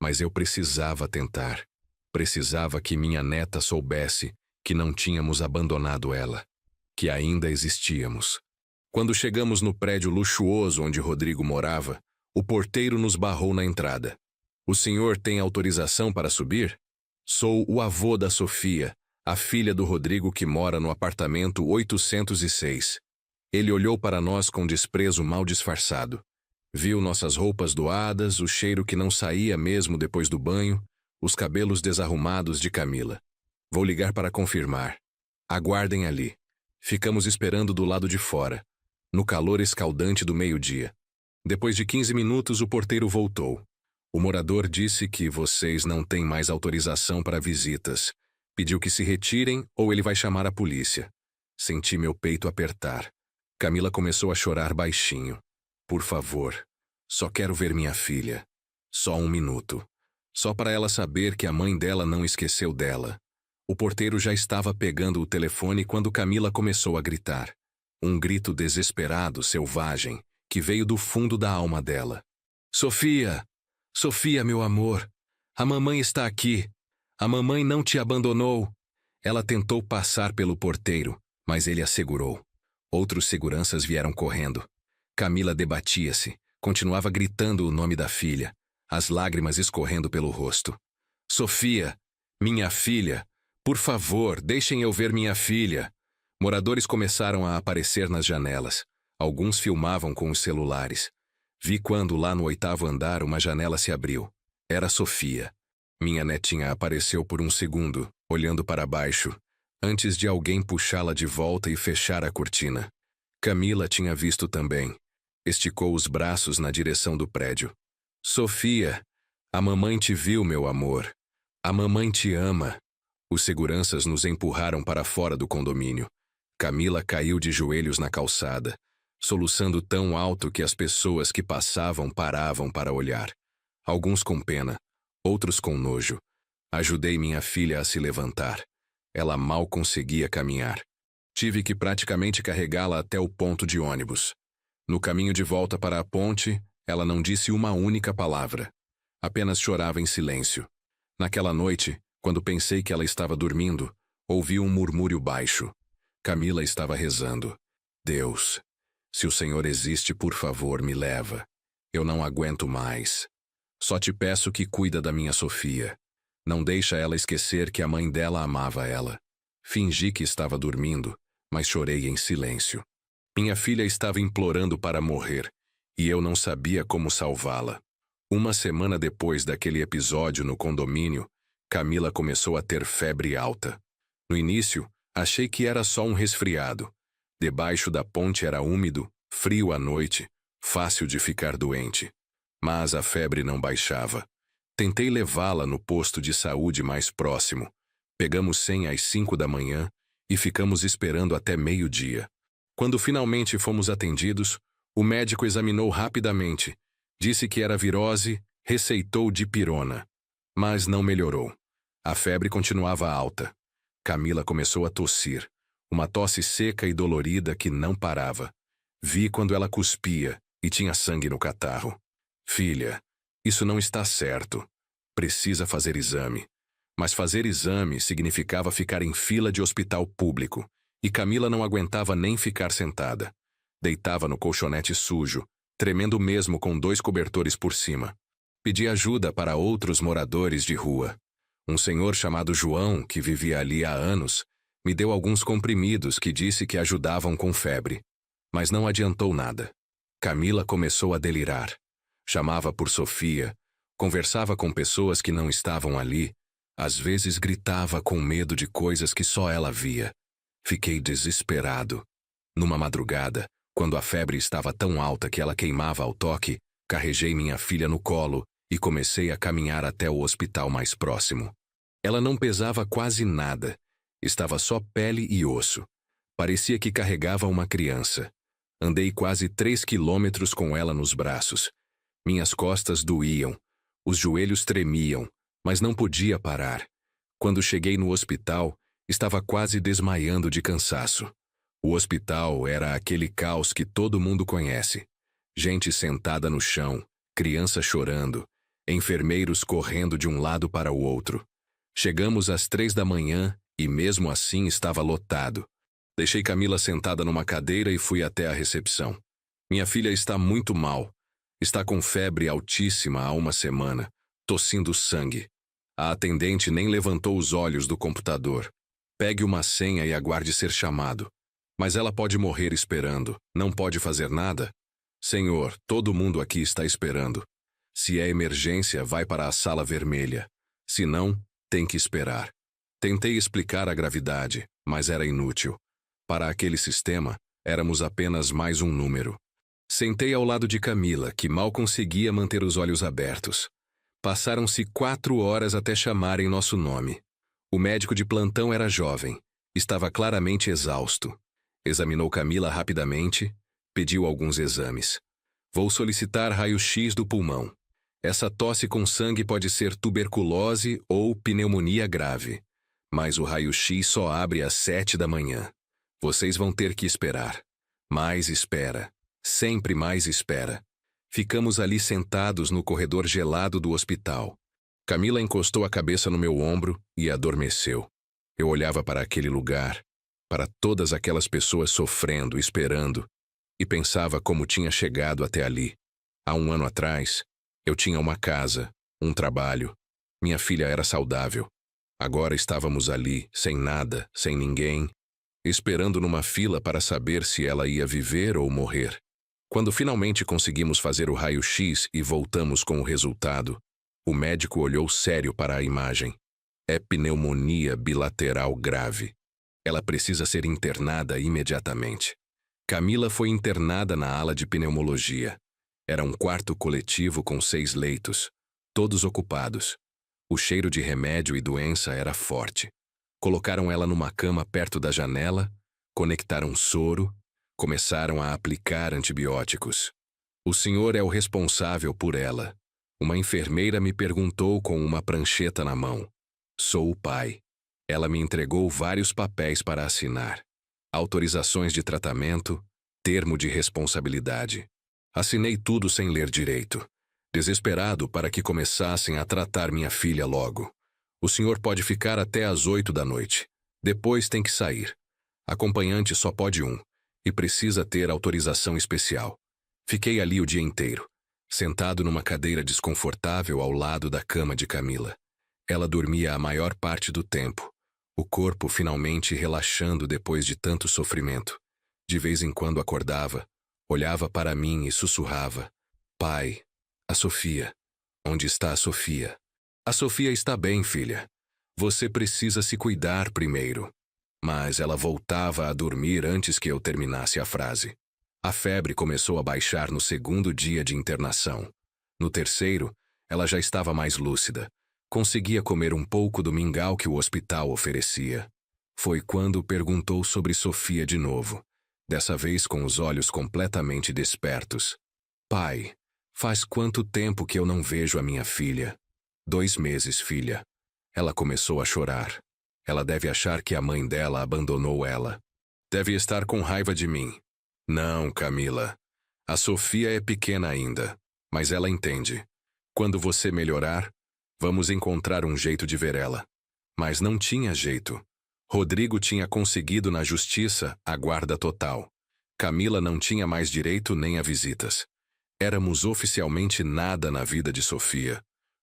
mas eu precisava tentar. Precisava que minha neta soubesse que não tínhamos abandonado ela, que ainda existíamos. Quando chegamos no prédio luxuoso onde Rodrigo morava, o porteiro nos barrou na entrada. "O senhor tem autorização para subir? Sou o avô da Sofia, a filha do Rodrigo que mora no apartamento 806. Ele olhou para nós com desprezo mal disfarçado. Viu nossas roupas doadas, o cheiro que não saía mesmo depois do banho, os cabelos desarrumados de Camila. "Vou ligar para confirmar. Aguardem ali." Ficamos esperando do lado de fora, no calor escaldante do meio-dia. Depois de 15 minutos, o porteiro voltou. "O morador disse que vocês não têm mais autorização para visitas. Pediu que se retirem ou ele vai chamar a polícia." Senti meu peito apertar. Camila começou a chorar baixinho. "Por favor, só quero ver minha filha. Só 1 minuto. Só para ela saber que a mãe dela não esqueceu dela." O porteiro já estava pegando o telefone quando Camila começou a gritar. Um grito desesperado, selvagem, que veio do fundo da alma dela. "Sofia! Sofia, meu amor! A mamãe está aqui! A mamãe não te abandonou!" Ela tentou passar pelo porteiro, mas ele a segurou. Outros seguranças vieram correndo. Camila debatia-se, continuava gritando o nome da filha, as lágrimas escorrendo pelo rosto. "Sofia! Minha filha! Por favor, deixem eu ver minha filha!" Moradores começaram a aparecer nas janelas. Alguns filmavam com os celulares. Vi quando, lá no 8º andar, uma janela se abriu. Era Sofia. Minha netinha apareceu por um segundo, olhando para baixo, antes de alguém puxá-la de volta e fechar a cortina. Camila tinha visto também. Esticou os braços na direção do prédio. "Sofia, a mamãe te viu, meu amor. A mamãe te ama." Os seguranças nos empurraram para fora do condomínio. Camila caiu de joelhos na calçada, soluçando tão alto que as pessoas que passavam paravam para olhar. Alguns com pena, outros com nojo. Ajudei minha filha a se levantar. Ela mal conseguia caminhar. Tive que praticamente carregá-la até o ponto de ônibus. No caminho de volta para a ponte, ela não disse uma única palavra. Apenas chorava em silêncio. Naquela noite, quando pensei que ela estava dormindo, ouvi um murmúrio baixo. Camila estava rezando. "Deus, se o Senhor existe, por favor, me leva. Eu não aguento mais. Só te peço que cuida da minha Sofia. Não deixa ela esquecer que a mãe dela amava ela." Fingi que estava dormindo, mas chorei em silêncio. Minha filha estava implorando para morrer, e eu não sabia como salvá-la. Uma semana depois daquele episódio no condomínio, Camila começou a ter febre alta. No início, achei que era só um resfriado. Debaixo da ponte era úmido, frio à noite, fácil de ficar doente. Mas a febre não baixava. Tentei levá-la no posto de saúde mais próximo. Pegamos 100 às 5 da manhã e ficamos esperando até meio-dia. Quando finalmente fomos atendidos, o médico examinou rapidamente, disse que era virose, receitou dipirona. Mas não melhorou. A febre continuava alta. Camila começou a tossir, uma tosse seca e dolorida que não parava. Vi quando ela cuspia e tinha sangue no catarro. "Filha, isso não está certo. Precisa fazer exame." Mas fazer exame significava ficar em fila de hospital público, e Camila não aguentava nem ficar sentada. Deitava no colchonete sujo, tremendo mesmo com 2 cobertores por cima. Pedi ajuda para outros moradores de rua. Um senhor chamado João, que vivia ali há anos, me deu alguns comprimidos que disse que ajudavam com febre. Mas não adiantou nada. Camila começou a delirar. Chamava por Sofia, conversava com pessoas que não estavam ali, às vezes gritava com medo de coisas que só ela via. Fiquei desesperado. Numa madrugada, quando a febre estava tão alta que ela queimava ao toque, carreguei minha filha no colo e comecei a caminhar até o hospital mais próximo. Ela não pesava quase nada. Estava só pele e osso. Parecia que carregava uma criança. Andei quase 3 quilômetros com ela nos braços. Minhas costas doíam, os joelhos tremiam, mas não podia parar. Quando cheguei no hospital, estava quase desmaiando de cansaço. O hospital era aquele caos que todo mundo conhece. Gente sentada no chão, criança chorando, enfermeiros correndo de um lado para o outro. Chegamos às 3 da manhã e mesmo assim estava lotado. Deixei Camila sentada numa cadeira e fui até a recepção. Minha filha está muito mal. Está com febre altíssima há uma semana, tossindo sangue. A atendente nem levantou os olhos do computador. Pegue uma senha e aguarde ser chamado. Mas ela pode morrer esperando. Não pode fazer nada? Senhor, todo mundo aqui está esperando. Se é emergência, vai para a sala vermelha. Se não, tem que esperar. Tentei explicar a gravidade, mas era inútil. Para aquele sistema, éramos apenas mais um número. Sentei ao lado de Camila, que mal conseguia manter os olhos abertos. Passaram-se 4 horas até chamarem nosso nome. O médico de plantão era jovem. Estava claramente exausto. Examinou Camila rapidamente, pediu alguns exames. Vou solicitar raio-x do pulmão. Essa tosse com sangue pode ser tuberculose ou pneumonia grave. Mas o raio-x só abre às 7 da manhã. Vocês vão ter que esperar. Mais espera. Sempre mais espera. Ficamos ali sentados no corredor gelado do hospital. Camila encostou a cabeça no meu ombro e adormeceu. Eu olhava para aquele lugar, para todas aquelas pessoas sofrendo, esperando, e pensava como tinha chegado até ali. Há um ano atrás, eu tinha uma casa, um trabalho. Minha filha era saudável. Agora estávamos ali, sem nada, sem ninguém, esperando numa fila para saber se ela ia viver ou morrer. Quando finalmente conseguimos fazer o raio-x e voltamos com o resultado, o médico olhou sério para a imagem. É pneumonia bilateral grave. Ela precisa ser internada imediatamente. Camila foi internada na ala de pneumologia. Era um quarto coletivo com 6 leitos, todos ocupados. O cheiro de remédio e doença era forte. Colocaram ela numa cama perto da janela, conectaram soro, começaram a aplicar antibióticos. O senhor é o responsável por ela. Uma enfermeira me perguntou com uma prancheta na mão. Sou o pai. Ela me entregou vários papéis para assinar. Autorizações de tratamento, termo de responsabilidade. Assinei tudo sem ler direito. Desesperado para que começassem a tratar minha filha logo. O senhor pode ficar até às 8 da noite. Depois tem que sair. Acompanhante só pode um. E precisa ter autorização especial. Fiquei ali o dia inteiro, sentado numa cadeira desconfortável ao lado da cama de Camila. Ela dormia a maior parte do tempo, o corpo finalmente relaxando depois de tanto sofrimento. De vez em quando acordava, olhava para mim e sussurrava: Pai, a Sofia. Onde está a Sofia? A Sofia está bem, filha. Você precisa se cuidar primeiro. Mas ela voltava a dormir antes que eu terminasse a frase. A febre começou a baixar no 2º dia de internação. No 3º, ela já estava mais lúcida. Conseguia comer um pouco do mingau que o hospital oferecia. Foi quando perguntou sobre Sofia de novo, dessa vez com os olhos completamente despertos. Pai, faz quanto tempo que eu não vejo a minha filha? 2 meses, filha. Ela começou a chorar. Ela deve achar que a mãe dela abandonou ela. Deve estar com raiva de mim. Não, Camila. A Sofia é pequena ainda, mas ela entende. Quando você melhorar, vamos encontrar um jeito de ver ela. Mas não tinha jeito. Rodrigo tinha conseguido na justiça a guarda total. Camila não tinha mais direito nem a visitas. Éramos oficialmente nada na vida de Sofia.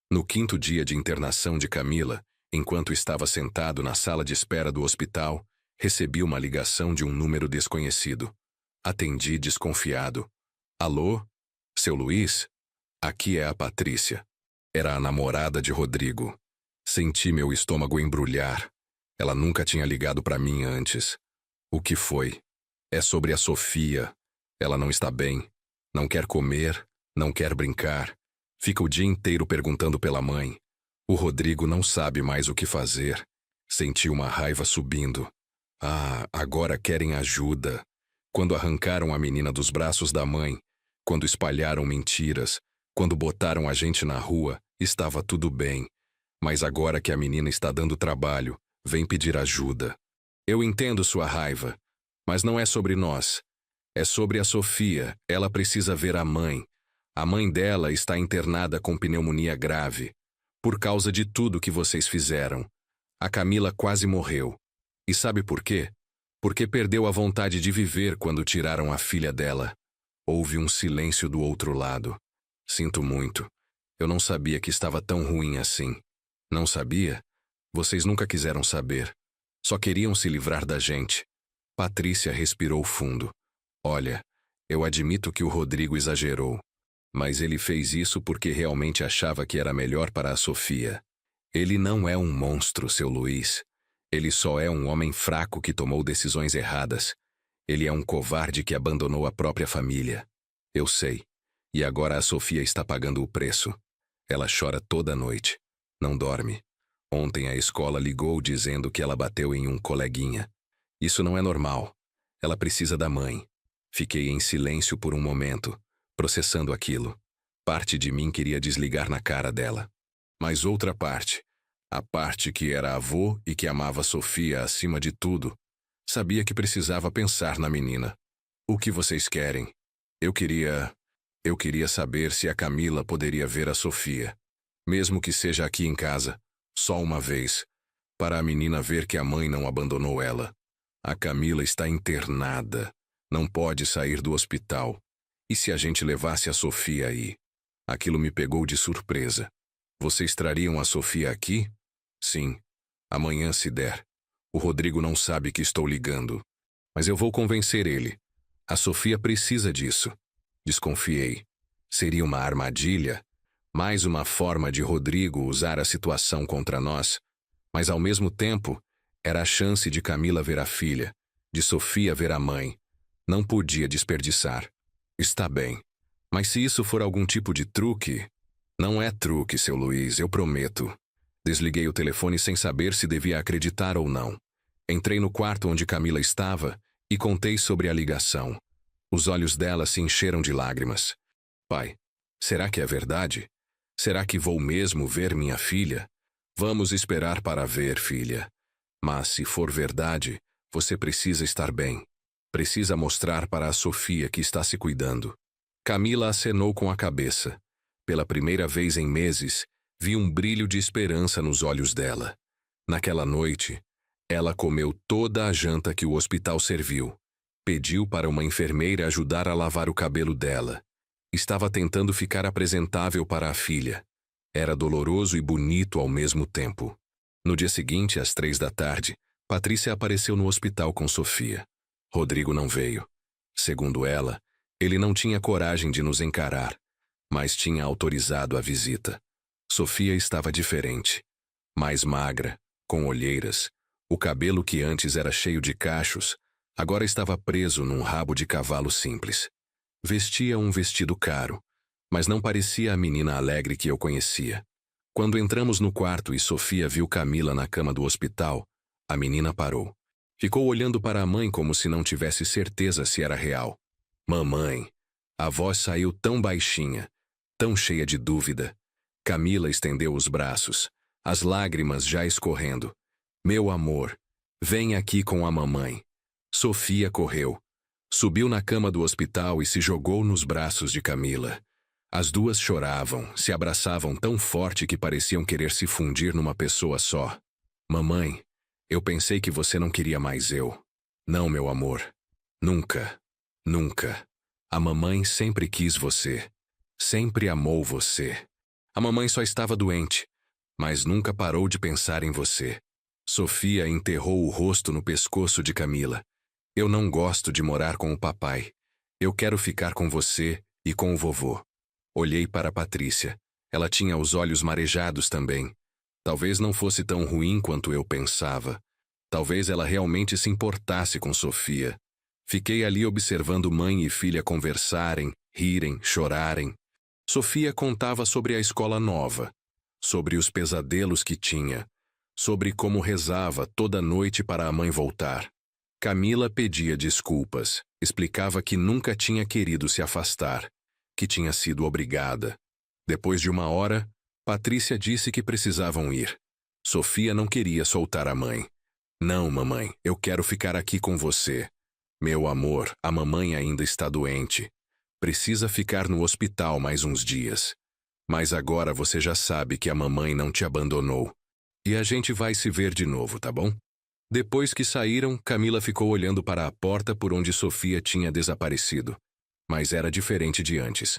No 5º dia de internação de Camila, enquanto estava sentado na sala de espera do hospital, recebi uma ligação de um número desconhecido. Atendi desconfiado. Alô? Seu Luiz? Aqui é a Patrícia. Era a namorada de Rodrigo. Senti meu estômago embrulhar. Ela nunca tinha ligado para mim antes. O que foi? É sobre a Sofia. Ela não está bem. Não quer comer, não quer brincar. Fica o dia inteiro perguntando pela mãe. O Rodrigo não sabe mais o que fazer. Senti uma raiva subindo. Ah, agora querem ajuda. Quando arrancaram a menina dos braços da mãe, quando espalharam mentiras, quando botaram a gente na rua, estava tudo bem. Mas agora que a menina está dando trabalho, vem pedir ajuda. Eu entendo sua raiva, mas não é sobre nós. É sobre a Sofia. Ela precisa ver a mãe. A mãe dela está internada com pneumonia grave. Por causa de tudo que vocês fizeram. A Camila quase morreu. E sabe por quê? Porque perdeu a vontade de viver quando tiraram a filha dela. Houve um silêncio do outro lado. Sinto muito. Eu não sabia que estava tão ruim assim. Não sabia? Vocês nunca quiseram saber. Só queriam se livrar da gente. Patrícia respirou fundo. Olha, eu admito que o Rodrigo exagerou. Mas ele fez isso porque realmente achava que era melhor para a Sofia. Ele não é um monstro, seu Luiz. Ele só é um homem fraco que tomou decisões erradas. Ele é um covarde que abandonou a própria família. Eu sei. E agora a Sofia está pagando o preço. Ela chora toda noite. Não dorme. Ontem a escola ligou dizendo que ela bateu em um coleguinha. Isso não é normal. Ela precisa da mãe. Fiquei em silêncio por um momento, processando aquilo. Parte de mim queria desligar na cara dela. Mas outra parte, a parte que era avô e que amava Sofia acima de tudo, sabia que precisava pensar na menina. O que vocês querem? Eu queria saber se a Camila poderia ver a Sofia. Mesmo que seja aqui em casa, só uma vez, para a menina ver que a mãe não abandonou ela. A Camila está internada. Não pode sair do hospital. E se a gente levasse a Sofia aí? Aquilo me pegou de surpresa. Vocês trariam a Sofia aqui? Sim. Amanhã se der. O Rodrigo não sabe que estou ligando. Mas eu vou convencer ele. A Sofia precisa disso. Desconfiei. Seria uma armadilha? Mais uma forma de Rodrigo usar a situação contra nós? Mas ao mesmo tempo, era a chance de Camila ver a filha, de Sofia ver a mãe. Não podia desperdiçar. Está bem. Mas se isso for algum tipo de truque... Não é truque, seu Luiz, eu prometo. Desliguei o telefone sem saber se devia acreditar ou não. Entrei no quarto onde Camila estava e contei sobre a ligação. Os olhos dela se encheram de lágrimas. Pai, será que é verdade? Será que vou mesmo ver minha filha? Vamos esperar para ver, filha. Mas se for verdade, você precisa estar bem. Precisa mostrar para a Sofia que está se cuidando. Camila acenou com a cabeça. Pela primeira vez em meses, vi um brilho de esperança nos olhos dela. Naquela noite, ela comeu toda a janta que o hospital serviu. Pediu para uma enfermeira ajudar a lavar o cabelo dela. Estava tentando ficar apresentável para a filha. Era doloroso e bonito ao mesmo tempo. No dia seguinte, às 3 da tarde, Patrícia apareceu no hospital com Sofia. Rodrigo não veio. Segundo ela, ele não tinha coragem de nos encarar, mas tinha autorizado a visita. Sofia estava diferente. Mais magra, com olheiras. O cabelo que antes era cheio de cachos, agora estava preso num rabo de cavalo simples. Vestia um vestido caro, mas não parecia a menina alegre que eu conhecia. Quando entramos no quarto e Sofia viu Camila na cama do hospital, a menina parou. Ficou olhando para a mãe como se não tivesse certeza se era real. Mamãe. A voz saiu tão baixinha, tão cheia de dúvida. Camila estendeu os braços, as lágrimas já escorrendo. Meu amor, vem aqui com a mamãe. Sofia correu. Subiu na cama do hospital e se jogou nos braços de Camila. As duas choravam, se abraçavam tão forte que pareciam querer se fundir numa pessoa só. Mamãe, eu pensei que você não queria mais eu. Não, meu amor. Nunca. Nunca. A mamãe sempre quis você. Sempre amou você. A mamãe só estava doente, mas nunca parou de pensar em você. Sofia enterrou o rosto no pescoço de Camila. Eu não gosto de morar com o papai. Eu quero ficar com você e com o vovô. Olhei para Patrícia. Ela tinha os olhos marejados também. Talvez não fosse tão ruim quanto eu pensava. Talvez ela realmente se importasse com Sofia. Fiquei ali observando mãe e filha conversarem, rirem, chorarem. Sofia contava sobre a escola nova, sobre os pesadelos que tinha, sobre como rezava toda noite para a mãe voltar. Camila pedia desculpas, explicava que nunca tinha querido se afastar, que tinha sido obrigada. Depois de 1 hora, Patrícia disse que precisavam ir. Sofia não queria soltar a mãe. Não, mamãe, eu quero ficar aqui com você. Meu amor, a mamãe ainda está doente. Precisa ficar no hospital mais uns dias. Mas agora você já sabe que a mamãe não te abandonou. E a gente vai se ver de novo, tá bom? Depois que saíram, Camila ficou olhando para a porta por onde Sofia tinha desaparecido. Mas era diferente de antes.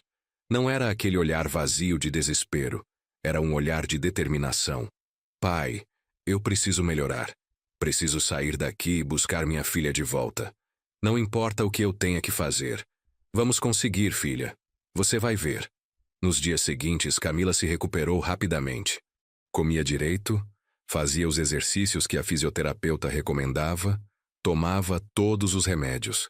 Não era aquele olhar vazio de desespero. Era um olhar de determinação. Pai, eu preciso melhorar. Preciso sair daqui e buscar minha filha de volta. Não importa o que eu tenha que fazer. Vamos conseguir, filha. Você vai ver. Nos dias seguintes, Camila se recuperou rapidamente. Comia direito, fazia os exercícios que a fisioterapeuta recomendava, tomava todos os remédios.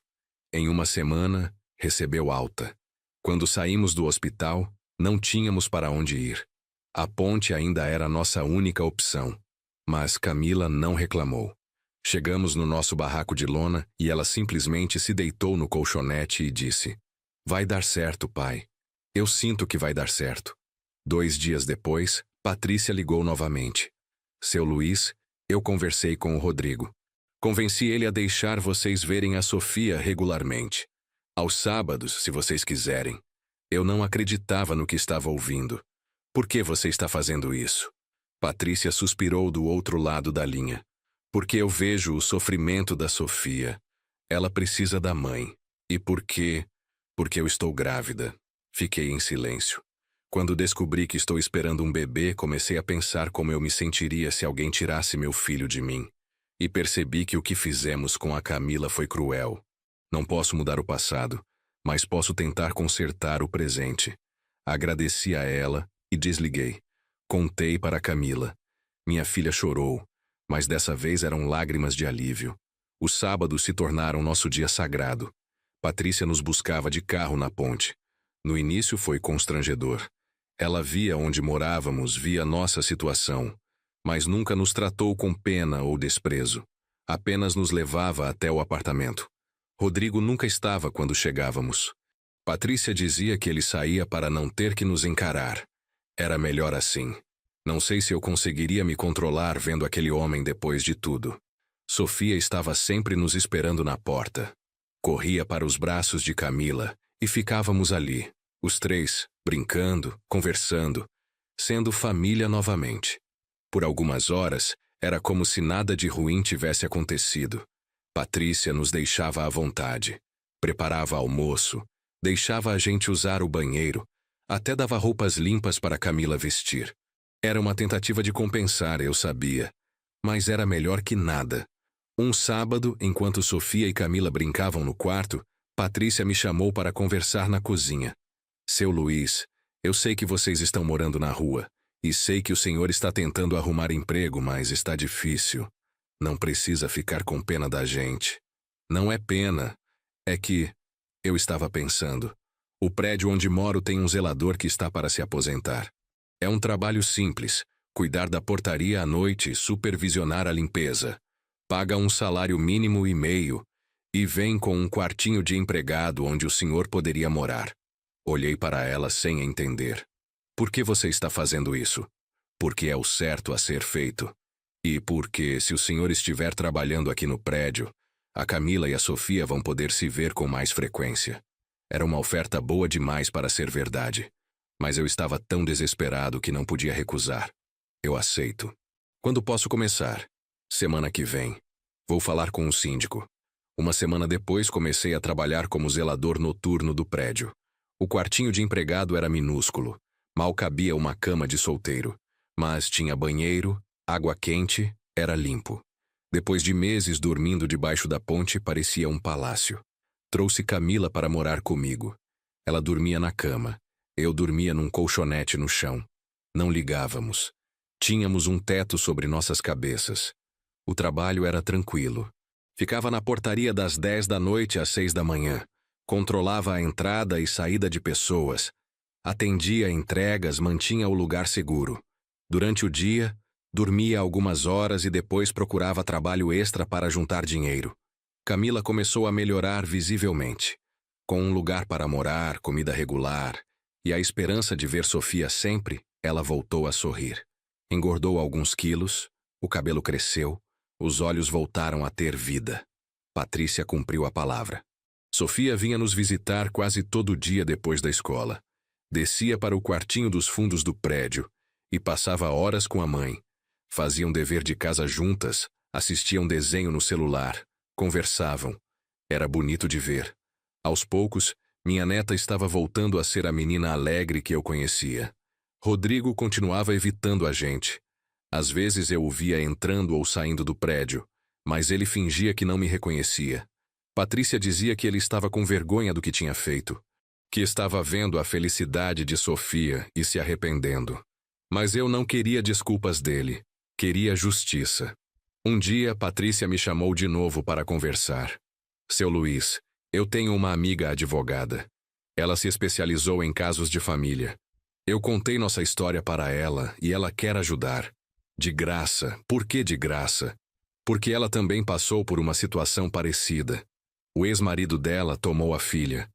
Em 1 semana, recebeu alta. Quando saímos do hospital, não tínhamos para onde ir. A ponte ainda era nossa única opção. Mas Camila não reclamou. Chegamos no nosso barraco de lona e ela simplesmente se deitou no colchonete e disse: Vai dar certo, pai. Eu sinto que vai dar certo. 2 dias depois, Patrícia ligou novamente. Seu Luiz, eu conversei com o Rodrigo. Convenci ele a deixar vocês verem a Sofia regularmente. Aos sábados, se vocês quiserem. Eu não acreditava no que estava ouvindo. Por que você está fazendo isso? Patrícia suspirou do outro lado da linha. Porque eu vejo o sofrimento da Sofia. Ela precisa da mãe. E por quê? Porque eu estou grávida. Fiquei em silêncio. Quando descobri que estou esperando um bebê, comecei a pensar como eu me sentiria se alguém tirasse meu filho de mim. E percebi que o que fizemos com a Camila foi cruel. Não posso mudar o passado, mas posso tentar consertar o presente. Agradeci a ela e desliguei. Contei para Camila. Minha filha chorou, mas dessa vez eram lágrimas de alívio. Os sábados se tornaram nosso dia sagrado. Patrícia nos buscava de carro na ponte. No início foi constrangedor. Ela via onde morávamos, via nossa situação, mas nunca nos tratou com pena ou desprezo. Apenas nos levava até o apartamento. Rodrigo nunca estava quando chegávamos. Patrícia dizia que ele saía para não ter que nos encarar. Era melhor assim. Não sei se eu conseguiria me controlar vendo aquele homem depois de tudo. Sofia estava sempre nos esperando na porta. Corria para os braços de Camila e ficávamos ali, os três, brincando, conversando, sendo família novamente. Por algumas horas, era como se nada de ruim tivesse acontecido. Patrícia nos deixava à vontade. Preparava almoço, deixava a gente usar o banheiro, até dava roupas limpas para Camila vestir. Era uma tentativa de compensar, eu sabia, mas era melhor que nada. Um sábado, enquanto Sofia e Camila brincavam no quarto, Patrícia me chamou para conversar na cozinha. Seu Luiz, eu sei que vocês estão morando na rua, e sei que o senhor está tentando arrumar emprego, mas está difícil. Não precisa ficar com pena da gente. Não é pena, é que... Eu estava pensando. O prédio onde moro tem um zelador que está para se aposentar. É um trabalho simples, cuidar da portaria à noite e supervisionar a limpeza. Paga um salário mínimo e meio, e vem com um quartinho de empregado onde o senhor poderia morar. Olhei para ela sem entender. Por que você está fazendo isso? Porque é o certo a ser feito. E porque, se o senhor estiver trabalhando aqui no prédio, a Camila e a Sofia vão poder se ver com mais frequência. Era uma oferta boa demais para ser verdade. Mas eu estava tão desesperado que não podia recusar. Eu aceito. Quando posso começar? Semana que vem. Vou falar com o síndico. 1 semana depois comecei a trabalhar como zelador noturno do prédio. O quartinho de empregado era minúsculo. Mal cabia uma cama de solteiro. Mas tinha banheiro, água quente, era limpo. Depois de meses dormindo debaixo da ponte, parecia um palácio. Trouxe Camila para morar comigo. Ela dormia na cama. Eu dormia num colchonete no chão. Não ligávamos. Tínhamos um teto sobre nossas cabeças. O trabalho era tranquilo. Ficava na portaria das 10 da noite às 6 da manhã. Controlava a entrada e saída de pessoas. Atendia entregas, mantinha o lugar seguro. Durante o dia, dormia algumas horas e depois procurava trabalho extra para juntar dinheiro. Camila começou a melhorar visivelmente. Com um lugar para morar, comida regular e a esperança de ver Sofia sempre, ela voltou a sorrir. Engordou alguns quilos, o cabelo cresceu, os olhos voltaram a ter vida. Patrícia cumpriu a palavra. Sofia vinha nos visitar quase todo dia depois da escola. Descia para o quartinho dos fundos do prédio e passava horas com a mãe. Faziam dever de casa juntas, assistiam desenho no celular, conversavam. Era bonito de ver. Aos poucos, minha neta estava voltando a ser a menina alegre que eu conhecia. Rodrigo continuava evitando a gente. Às vezes eu o via entrando ou saindo do prédio, mas ele fingia que não me reconhecia. Patrícia dizia que ele estava com vergonha do que tinha feito, que estava vendo a felicidade de Sofia e se arrependendo. Mas eu não queria desculpas dele, queria justiça. Um dia, Patrícia me chamou de novo para conversar. Seu Luiz, eu tenho uma amiga advogada. Ela se especializou em casos de família. Eu contei nossa história para ela e ela quer ajudar. De graça. Por que de graça? Porque ela também passou por uma situação parecida. O ex-marido dela tomou a filha.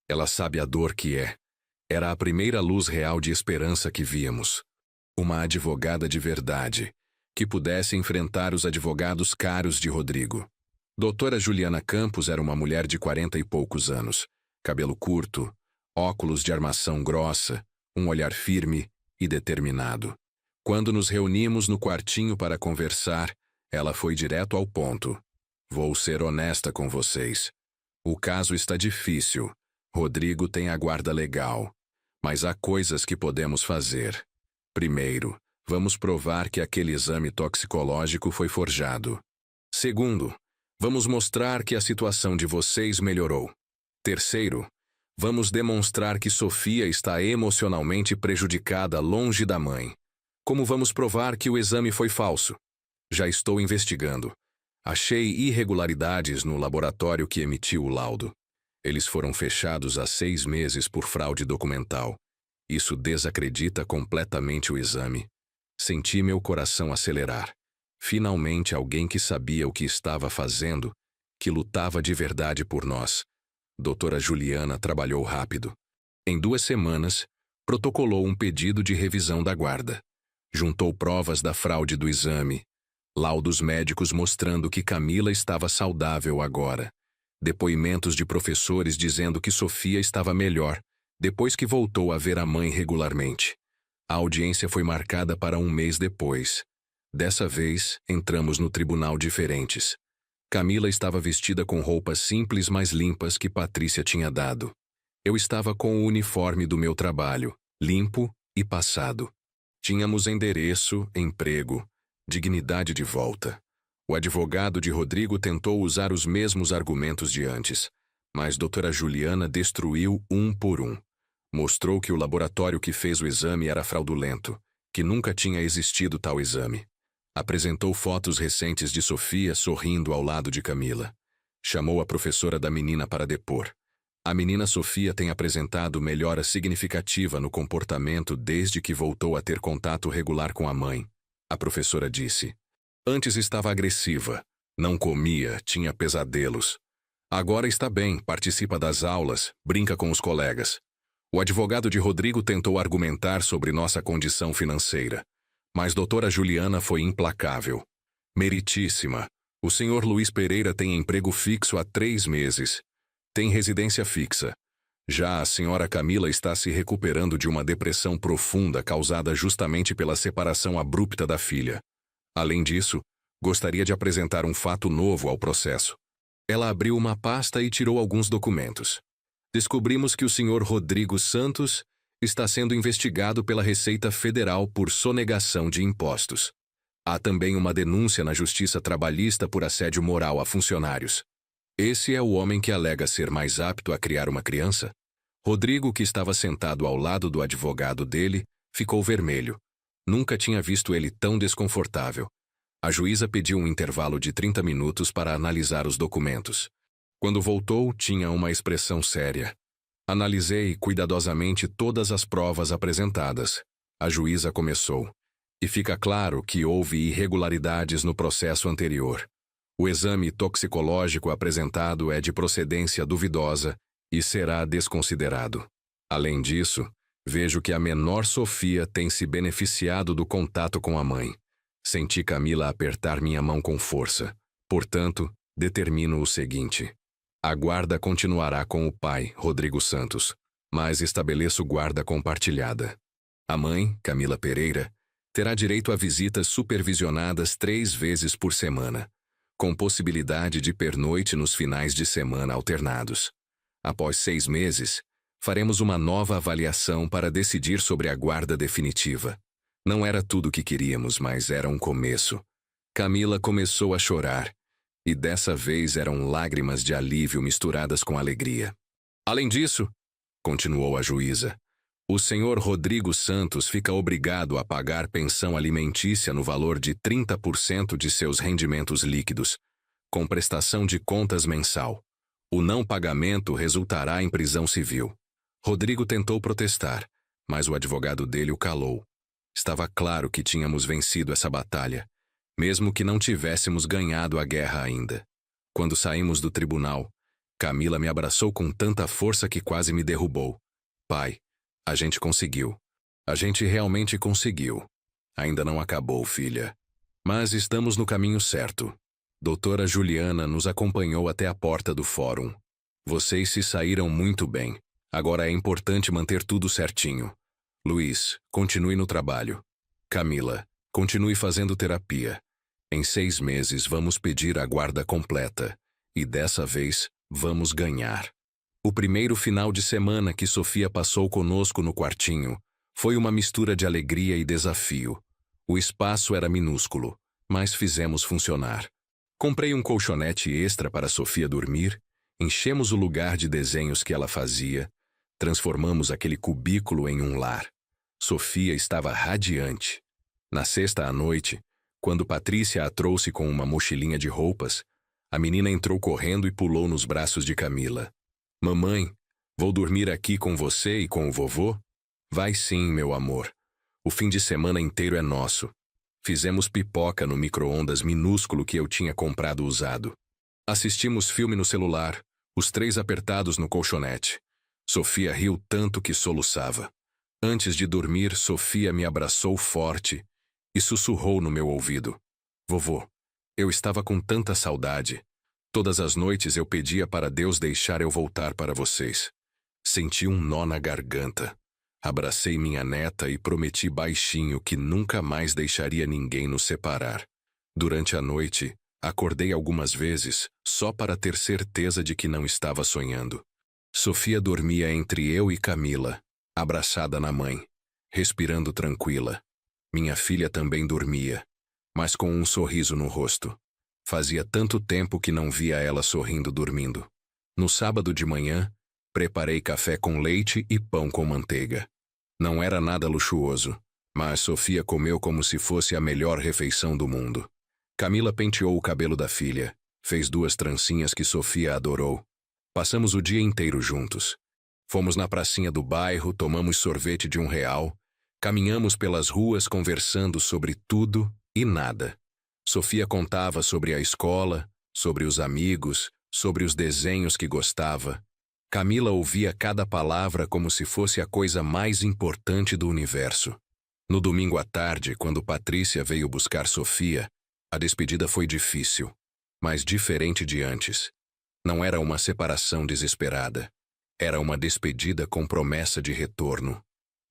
Ela sabe a dor que é. Era a primeira luz real de esperança que víamos. Uma advogada de verdade, que pudesse enfrentar os advogados caros de Rodrigo. Doutora Juliana Campos era uma mulher de 40 e poucos anos, cabelo curto, óculos de armação grossa, um olhar firme e determinado. Quando nos reunimos no quartinho para conversar, ela foi direto ao ponto. Vou ser honesta com vocês. O caso está difícil. Rodrigo tem a guarda legal. Mas há coisas que podemos fazer. Primeiro, vamos provar que aquele exame toxicológico foi forjado. Segundo, vamos mostrar que a situação de vocês melhorou. Terceiro, vamos demonstrar que Sofia está emocionalmente prejudicada longe da mãe. Como vamos provar que o exame foi falso? Já estou investigando. Achei irregularidades no laboratório que emitiu o laudo. Eles foram fechados há 6 meses por fraude documental. Isso desacredita completamente o exame. Senti meu coração acelerar. Finalmente alguém que sabia o que estava fazendo, que lutava de verdade por nós. Doutora Juliana trabalhou rápido. Em 2 semanas, protocolou um pedido de revisão da guarda. Juntou provas da fraude do exame, laudos médicos mostrando que Camila estava saudável agora, depoimentos de professores dizendo que Sofia estava melhor, depois que voltou a ver a mãe regularmente. A audiência foi marcada para 1 mês depois. Dessa vez, entramos no tribunal diferentes. Camila estava vestida com roupas simples mais limpas que Patrícia tinha dado. Eu estava com o uniforme do meu trabalho, limpo e passado. Tínhamos endereço, emprego, dignidade de volta. O advogado de Rodrigo tentou usar os mesmos argumentos de antes, mas doutora Juliana destruiu um por um. Mostrou que o laboratório que fez o exame era fraudulento, que nunca tinha existido tal exame. Apresentou fotos recentes de Sofia sorrindo ao lado de Camila. Chamou a professora da menina para depor. A menina Sofia tem apresentado melhora significativa no comportamento desde que voltou a ter contato regular com a mãe. A professora disse. Antes estava agressiva, não comia, tinha pesadelos. Agora está bem, participa das aulas, brinca com os colegas. O advogado de Rodrigo tentou argumentar sobre nossa condição financeira, mas doutora Juliana foi implacável. Meritíssima, o senhor Luiz Pereira tem emprego fixo há 3 meses. Tem residência fixa. Já a senhora Camila está se recuperando de uma depressão profunda causada justamente pela separação abrupta da filha. Além disso, gostaria de apresentar um fato novo ao processo. Ela abriu uma pasta e tirou alguns documentos. Descobrimos que o senhor Rodrigo Santos está sendo investigado pela Receita Federal por sonegação de impostos. Há também uma denúncia na Justiça Trabalhista por assédio moral a funcionários. Esse é o homem que alega ser mais apto a criar uma criança? Rodrigo, que estava sentado ao lado do advogado dele, ficou vermelho. Nunca tinha visto ele tão desconfortável. A juíza pediu um intervalo de 30 minutos para analisar os documentos. Quando voltou, tinha uma expressão séria. Analisei cuidadosamente todas as provas apresentadas. A juíza começou. E fica claro que houve irregularidades no processo anterior. O exame toxicológico apresentado é de procedência duvidosa e será desconsiderado. Além disso, vejo que a menor Sofia tem se beneficiado do contato com a mãe. Senti Camila apertar minha mão com força. Portanto, determino o seguinte: a guarda continuará com o pai, Rodrigo Santos, mas estabeleço guarda compartilhada. A mãe, Camila Pereira, terá direito a visitas supervisionadas 3 vezes por semana, com possibilidade de pernoite nos finais de semana alternados. Após 6 meses, faremos uma nova avaliação para decidir sobre a guarda definitiva. Não era tudo o que queríamos, mas era um começo. Camila começou a chorar, e dessa vez eram lágrimas de alívio misturadas com alegria. Além disso, continuou a juíza, o senhor Rodrigo Santos fica obrigado a pagar pensão alimentícia no valor de 30% de seus rendimentos líquidos, com prestação de contas mensal. O não pagamento resultará em prisão civil. Rodrigo tentou protestar, mas o advogado dele o calou. Estava claro que tínhamos vencido essa batalha, mesmo que não tivéssemos ganhado a guerra ainda. Quando saímos do tribunal, Camila me abraçou com tanta força que quase me derrubou. Pai, a gente conseguiu. A gente realmente conseguiu. Ainda não acabou, filha. Mas estamos no caminho certo. Doutora Juliana nos acompanhou até a porta do fórum. Vocês se saíram muito bem. Agora é importante manter tudo certinho. Luiz, continue no trabalho. Camila, continue fazendo terapia. Em 6 meses vamos pedir a guarda completa. E dessa vez, vamos ganhar. O primeiro final de semana que Sofia passou conosco no quartinho foi uma mistura de alegria e desafio. O espaço era minúsculo, mas fizemos funcionar. Comprei um colchonete extra para Sofia dormir, enchemos o lugar de desenhos que ela fazia, transformamos aquele cubículo em um lar. Sofia estava radiante. Na sexta à noite, quando Patrícia a trouxe com uma mochilinha de roupas, a menina entrou correndo e pulou nos braços de Camila. Mamãe, vou dormir aqui com você e com o vovô? Vai sim, meu amor. O fim de semana inteiro é nosso. Fizemos pipoca no micro-ondas minúsculo que eu tinha comprado usado. Assistimos filme no celular, os 3 apertados no colchonete. Sofia riu tanto que soluçava. Antes de dormir, Sofia me abraçou forte e sussurrou no meu ouvido. Vovô, eu estava com tanta saudade. Todas as noites eu pedia para Deus deixar eu voltar para vocês. Senti um nó na garganta. Abracei minha neta e prometi baixinho que nunca mais deixaria ninguém nos separar. Durante a noite, acordei algumas vezes só para ter certeza de que não estava sonhando. Sofia dormia entre eu e Camila, abraçada na mãe, respirando tranquila. Minha filha também dormia, mas com um sorriso no rosto. Fazia tanto tempo que não via ela sorrindo dormindo. No sábado de manhã, preparei café com leite e pão com manteiga. Não era nada luxuoso, mas Sofia comeu como se fosse a melhor refeição do mundo. Camila penteou o cabelo da filha, fez 2 trancinhas que Sofia adorou. Passamos o dia inteiro juntos. Fomos na pracinha do bairro, tomamos sorvete de R$1, caminhamos pelas ruas conversando sobre tudo e nada. Sofia contava sobre a escola, sobre os amigos, sobre os desenhos que gostava. Camila ouvia cada palavra como se fosse a coisa mais importante do universo. No domingo à tarde, quando Patrícia veio buscar Sofia, a despedida foi difícil, mas diferente de antes. Não era uma separação desesperada. Era uma despedida com promessa de retorno.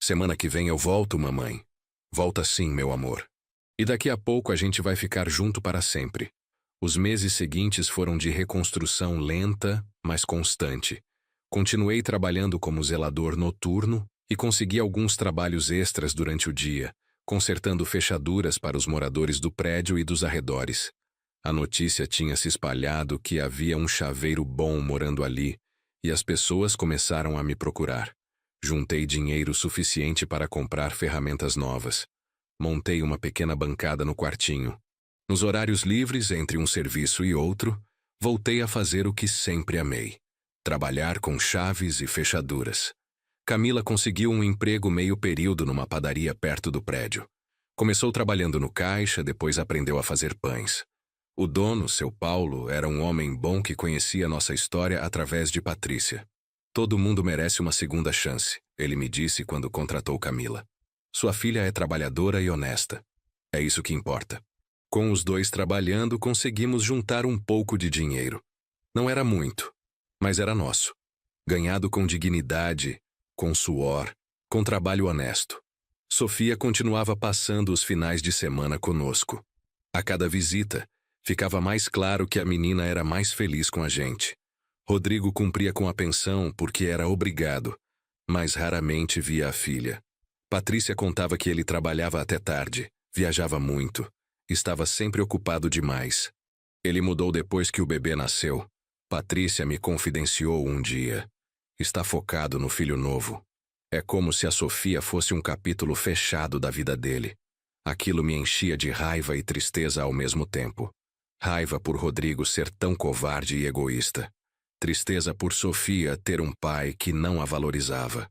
Semana que vem eu volto, mamãe. Volta sim, meu amor. E daqui a pouco a gente vai ficar junto para sempre. Os meses seguintes foram de reconstrução lenta, mas constante. Continuei trabalhando como zelador noturno e consegui alguns trabalhos extras durante o dia, consertando fechaduras para os moradores do prédio e dos arredores. A notícia tinha se espalhado que havia um chaveiro bom morando ali, e as pessoas começaram a me procurar. Juntei dinheiro suficiente para comprar ferramentas novas. Montei uma pequena bancada no quartinho. Nos horários livres, entre um serviço e outro, voltei a fazer o que sempre amei: trabalhar com chaves e fechaduras. Camila conseguiu um emprego meio período numa padaria perto do prédio. Começou trabalhando no caixa, depois aprendeu a fazer pães. O dono, seu Paulo, era um homem bom que conhecia nossa história através de Patrícia. Todo mundo merece uma segunda chance, ele me disse quando contratou Camila. Sua filha é trabalhadora e honesta. É isso que importa. Com os dois trabalhando, conseguimos juntar um pouco de dinheiro. Não era muito, mas era nosso. Ganhado com dignidade, com suor, com trabalho honesto. Sofia continuava passando os finais de semana conosco. A cada visita, ficava mais claro que a menina era mais feliz com a gente. Rodrigo cumpria com a pensão porque era obrigado, mas raramente via a filha. Patrícia contava que ele trabalhava até tarde, viajava muito, estava sempre ocupado demais. Ele mudou depois que o bebê nasceu. Patrícia me confidenciou um dia. Está focado no filho novo. É como se a Sofia fosse um capítulo fechado da vida dele. Aquilo me enchia de raiva e tristeza ao mesmo tempo. Raiva por Rodrigo ser tão covarde e egoísta. Tristeza por Sofia ter um pai que não a valorizava.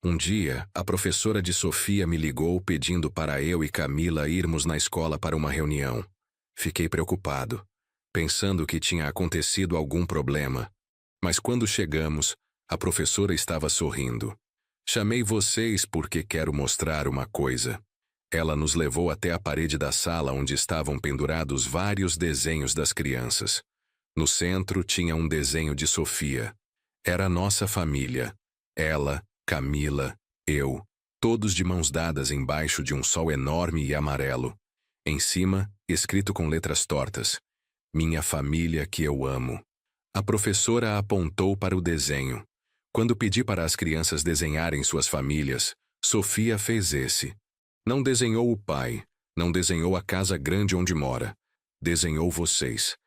Um dia, a professora de Sofia me ligou pedindo para eu e Camila irmos na escola para uma reunião. Fiquei preocupado, pensando que tinha acontecido algum problema. Mas quando chegamos, a professora estava sorrindo. Chamei vocês porque quero mostrar uma coisa. Ela nos levou até a parede da sala onde estavam pendurados vários desenhos das crianças. No centro tinha um desenho de Sofia. Era a nossa família. Ela, Camila, eu, todos de mãos dadas embaixo de um sol enorme e amarelo. Em cima, escrito com letras tortas: Minha família que eu amo. A professora apontou para o desenho. Quando pedi para as crianças desenharem suas famílias, Sofia fez esse. Não desenhou o pai, não desenhou a casa grande onde mora. Desenhou vocês.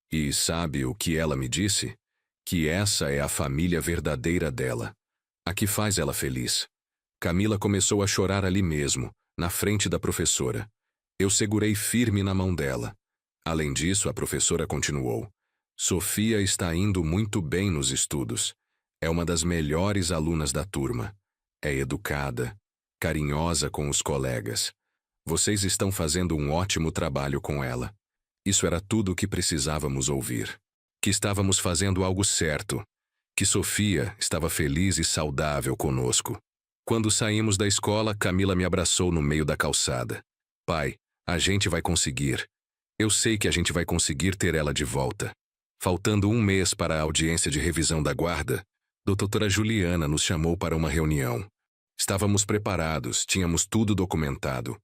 E sabe o que ela me disse? Que essa é a família verdadeira dela. A que faz ela feliz. Camila começou a chorar ali mesmo, na frente da professora. Eu segurei firme na mão dela. Além disso, a professora continuou. Sofia está indo muito bem nos estudos. É uma das melhores alunas da turma. É educada, carinhosa com os colegas. Vocês estão fazendo um ótimo trabalho com ela. Isso era tudo o que precisávamos ouvir. Que estávamos fazendo algo certo. Que Sofia estava feliz e saudável conosco. Quando saímos da escola, Camila me abraçou no meio da calçada. Pai, a gente vai conseguir. Eu sei que a gente vai conseguir ter ela de volta. Faltando um mês para a audiência de revisão da guarda, doutora Juliana nos chamou para uma reunião. Estávamos preparados, tínhamos tudo documentado.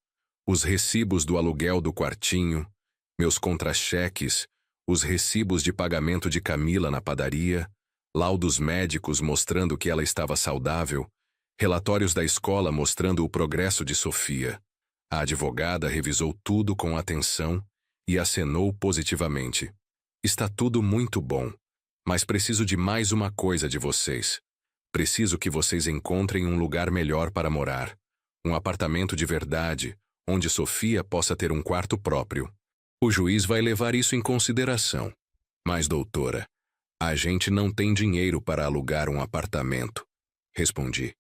Os recibos do aluguel do quartinho, meus contra-cheques, os recibos de pagamento de Camila na padaria, laudos médicos mostrando que ela estava saudável, relatórios da escola mostrando o progresso de Sofia. A advogada revisou tudo com atenção e acenou positivamente. Está tudo muito bom, mas preciso de mais uma coisa de vocês. Preciso que vocês encontrem um lugar melhor para morar. Um apartamento de verdade, onde Sofia possa ter um quarto próprio. O juiz vai levar isso em consideração. Mas, doutora, a gente não tem dinheiro para alugar um apartamento, respondi.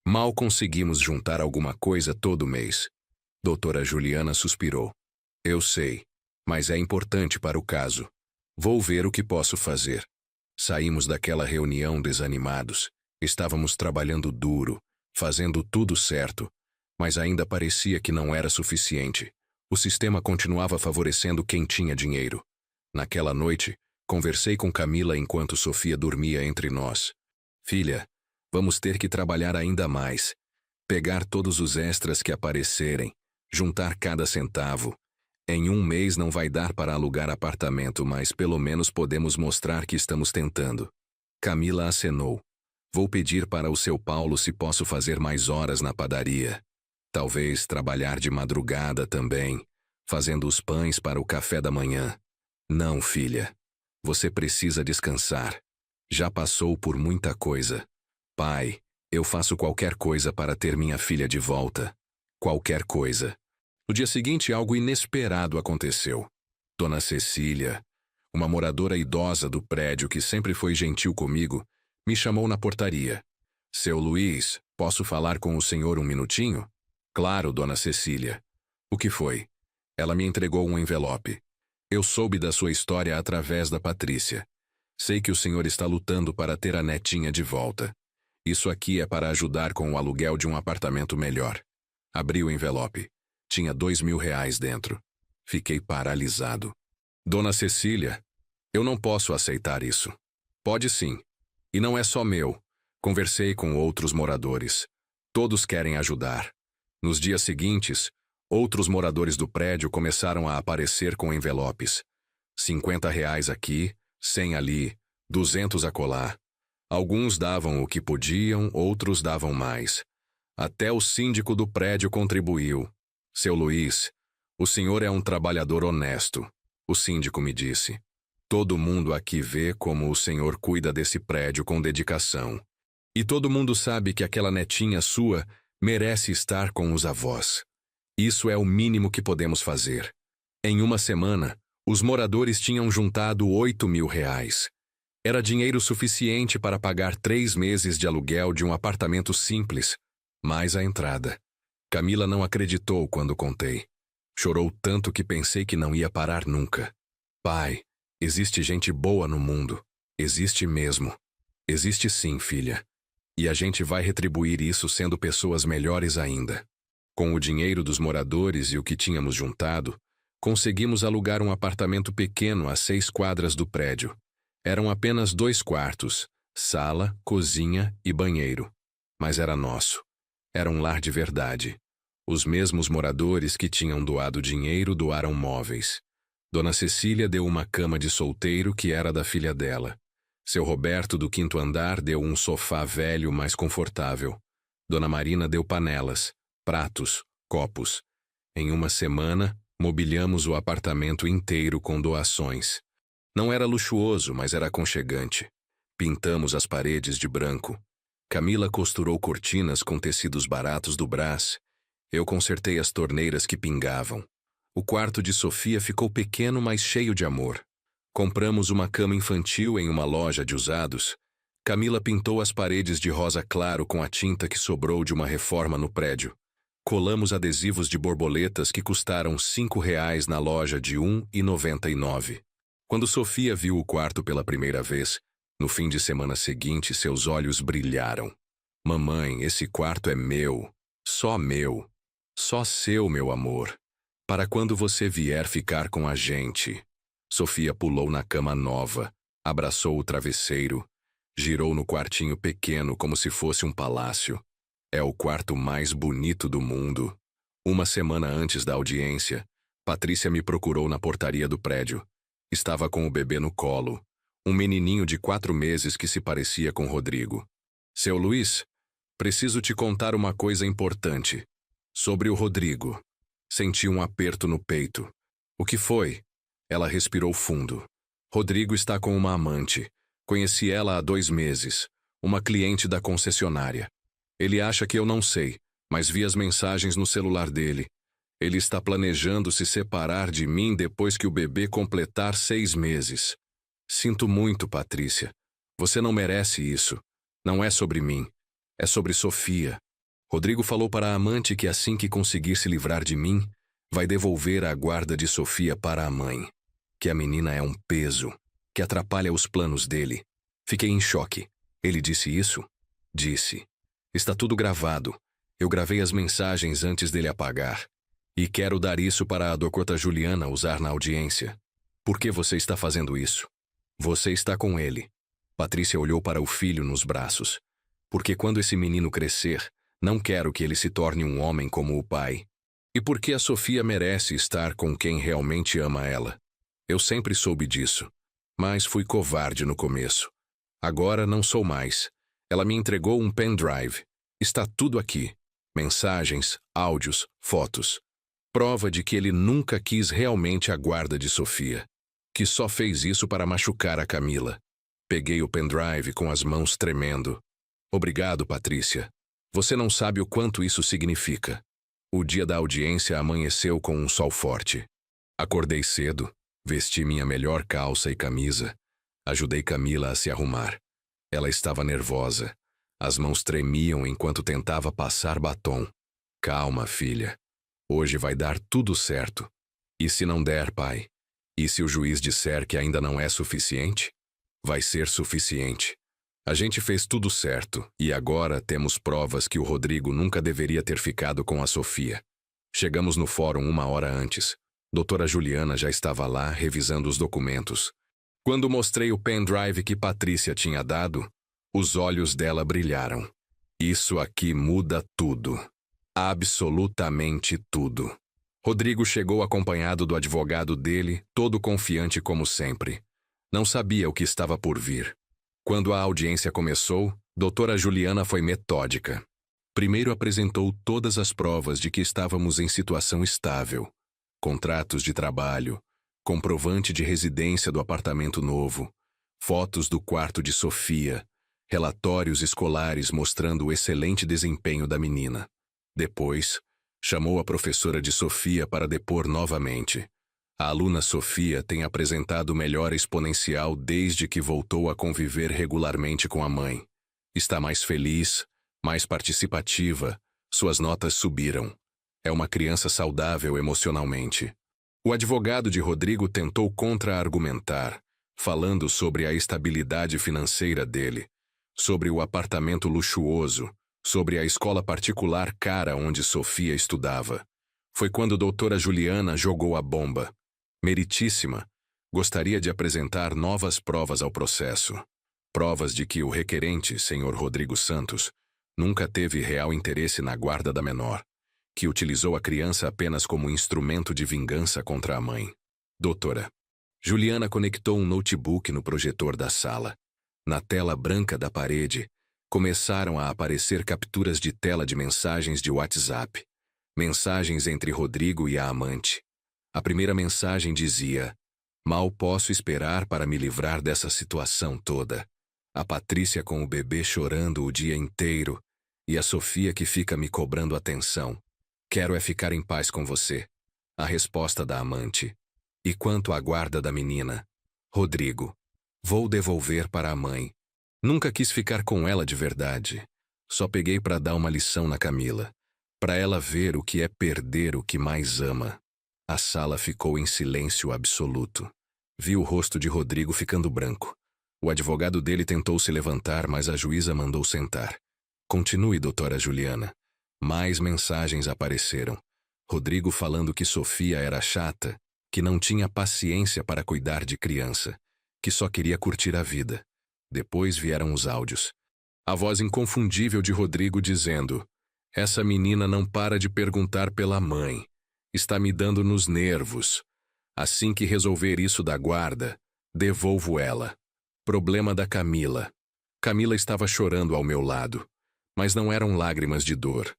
Mal conseguimos juntar alguma coisa todo mês. Doutora Juliana suspirou. Eu sei, mas é importante para o caso. Vou ver o que posso fazer. Saímos daquela reunião desanimados. Estávamos trabalhando duro, fazendo tudo certo, mas ainda parecia que não era suficiente. O sistema continuava favorecendo quem tinha dinheiro. Naquela noite, conversei com Camila enquanto Sofia dormia entre nós. Filha, vamos ter que trabalhar ainda mais. Pegar todos os extras que aparecerem, juntar cada centavo. Em um mês não vai dar para alugar apartamento, mas pelo menos podemos mostrar que estamos tentando. Camila acenou. Vou pedir para o seu Paulo se posso fazer mais horas na padaria. Talvez trabalhar de madrugada também, fazendo os pães para o café da manhã. Não, filha. Você precisa descansar. Já passou por muita coisa. Pai, eu faço qualquer coisa para ter minha filha de volta. Qualquer coisa. No dia seguinte, algo inesperado aconteceu. Dona Cecília, uma moradora idosa do prédio que sempre foi gentil comigo, me chamou na portaria. Seu Luiz, posso falar com o senhor um minutinho? Claro, Dona Cecília. O que foi? Ela me entregou um envelope. Eu soube da sua história através da Patrícia. Sei que o senhor está lutando para ter a netinha de volta. Isso aqui é para ajudar com o aluguel de um apartamento melhor. Abri o envelope. Tinha R$ 2.000 dentro. Fiquei paralisado. Dona Cecília, eu não posso aceitar isso. Pode sim. E não é só meu. Conversei com outros moradores. Todos querem ajudar. Nos dias seguintes, outros moradores do prédio começaram a aparecer com envelopes. R$ 50 aqui, 100 ali, 200 acolá. Alguns davam o que podiam, outros davam mais. Até o síndico do prédio contribuiu. Seu Luiz, o senhor é um trabalhador honesto, o síndico me disse. Todo mundo aqui vê como o senhor cuida desse prédio com dedicação. E todo mundo sabe que aquela netinha sua merece estar com os avós. Isso é o mínimo que podemos fazer. Em uma semana, os moradores tinham juntado R$ 8.000. Era dinheiro suficiente para pagar 3 meses de aluguel de um apartamento simples, mais a entrada. Camila não acreditou quando contei. Chorou tanto que pensei que não ia parar nunca. Pai, existe gente boa no mundo. Existe mesmo. Existe sim, filha. E a gente vai retribuir isso sendo pessoas melhores ainda. Com o dinheiro dos moradores e o que tínhamos juntado, conseguimos alugar um apartamento pequeno a 6 quadras do prédio. Eram apenas 2 quartos, sala, cozinha e banheiro. Mas era nosso. Era um lar de verdade. Os mesmos moradores que tinham doado dinheiro doaram móveis. Dona Cecília deu uma cama de solteiro que era da filha dela. Seu Roberto, do 5º andar, deu um sofá velho mais confortável. Dona Marina deu panelas, pratos, copos. Em uma semana, mobiliamos o apartamento inteiro com doações. Não era luxuoso, mas era aconchegante. Pintamos as paredes de branco. Camila costurou cortinas com tecidos baratos do Brás. Eu consertei as torneiras que pingavam. O quarto de Sofia ficou pequeno, mas cheio de amor. Compramos uma cama infantil em uma loja de usados. Camila pintou as paredes de rosa claro com a tinta que sobrou de uma reforma no prédio. Colamos adesivos de borboletas que custaram R$ 5 na loja de R$ 1,99. Quando Sofia viu o quarto pela primeira vez, no fim de semana seguinte, seus olhos brilharam. Mamãe, esse quarto é meu. Só meu. Só seu, meu amor. Para quando você vier ficar com a gente. Sofia pulou na cama nova, abraçou o travesseiro, girou no quartinho pequeno como se fosse um palácio. É o quarto mais bonito do mundo. Uma semana antes da audiência, Patrícia me procurou na portaria do prédio. Estava com o bebê no colo, um menininho de 4 meses que se parecia com Rodrigo. Seu Luiz, preciso te contar uma coisa importante. Sobre o Rodrigo. Senti um aperto no peito. O que foi? Ela respirou fundo. Rodrigo está com uma amante. Conheci ela há 2 meses. Uma cliente da concessionária. Ele acha que eu não sei, mas vi as mensagens no celular dele. Ele está planejando se separar de mim depois que o bebê completar 6 meses. Sinto muito, Patrícia. Você não merece isso. Não é sobre mim. É sobre Sofia. Rodrigo falou para a amante que assim que conseguir se livrar de mim, vai devolver a guarda de Sofia para a mãe. Que a menina é um peso, que atrapalha os planos dele. Fiquei em choque. Ele disse isso? Disse. Está tudo gravado. Eu gravei as mensagens antes dele apagar. E quero dar isso para a Dr. Juliana usar na audiência. Por que você está fazendo isso? Você está com ele. Patrícia olhou para o filho nos braços. Porque quando esse menino crescer, não quero que ele se torne um homem como o pai. E porque a Sofia merece estar com quem realmente ama ela. Eu sempre soube disso. Mas fui covarde no começo. Agora não sou mais. Ela me entregou um pendrive. Está tudo aqui. Mensagens, áudios, fotos. Prova de que ele nunca quis realmente a guarda de Sofia. Que só fez isso para machucar a Camila. Peguei o pendrive com as mãos tremendo. Obrigado, Patrícia. Você não sabe o quanto isso significa. O dia da audiência amanheceu com um sol forte. Acordei cedo, vesti minha melhor calça e camisa. Ajudei Camila a se arrumar. Ela estava nervosa. As mãos tremiam enquanto tentava passar batom. Calma, filha. Hoje vai dar tudo certo. E se não der, pai? E se o juiz disser que ainda não é suficiente? Vai ser suficiente. A gente fez tudo certo e agora temos provas que o Rodrigo nunca deveria ter ficado com a Sofia. Chegamos no fórum 1 hora antes. Doutora Juliana já estava lá revisando os documentos. Quando mostrei o pendrive que Patrícia tinha dado, os olhos dela brilharam. Isso aqui muda tudo. Absolutamente tudo. Rodrigo chegou acompanhado do advogado dele, todo confiante como sempre. Não sabia o que estava por vir. Quando a audiência começou, doutora Juliana foi metódica. Primeiro apresentou todas as provas de que estávamos em situação estável. Contratos de trabalho, comprovante de residência do apartamento novo, fotos do quarto de Sofia, relatórios escolares mostrando o excelente desempenho da menina. Depois, chamou a professora de Sofia para depor novamente. A aluna Sofia tem apresentado melhora exponencial desde que voltou a conviver regularmente com a mãe. Está mais feliz, mais participativa, suas notas subiram. É uma criança saudável emocionalmente. O advogado de Rodrigo tentou contra-argumentar, falando sobre a estabilidade financeira dele, sobre o apartamento luxuoso, sobre a escola particular cara onde Sofia estudava. Foi quando doutora Juliana jogou a bomba. Meritíssima, gostaria de apresentar novas provas ao processo. Provas de que o requerente, senhor Rodrigo Santos, nunca teve real interesse na guarda da menor, que utilizou a criança apenas como instrumento de vingança contra a mãe. Doutora. Juliana conectou um notebook no projetor da sala. Na tela branca da parede, começaram a aparecer capturas de tela de mensagens de WhatsApp. Mensagens entre Rodrigo e a amante. A primeira mensagem dizia: "Mal posso esperar para me livrar dessa situação toda. A Patrícia com o bebê chorando o dia inteiro e a Sofia que fica me cobrando atenção. Quero é ficar em paz com você." A resposta da amante. "E quanto à guarda da menina? Rodrigo, vou devolver para a mãe. Nunca quis ficar com ela de verdade. Só peguei para dar uma lição na Camila, para ela ver o que é perder o que mais ama." A sala ficou em silêncio absoluto. Vi o rosto de Rodrigo ficando branco. O advogado dele tentou se levantar, mas a juíza mandou sentar. "Continue, doutora Juliana." Mais mensagens apareceram. Rodrigo falando que Sofia era chata, que não tinha paciência para cuidar de criança, que só queria curtir a vida. Depois vieram os áudios. A voz inconfundível de Rodrigo dizendo: "Essa menina não para de perguntar pela mãe. Está me dando nos nervos. Assim que resolver isso da guarda, devolvo ela. Problema da Camila." Camila estava chorando ao meu lado, mas não eram lágrimas de dor.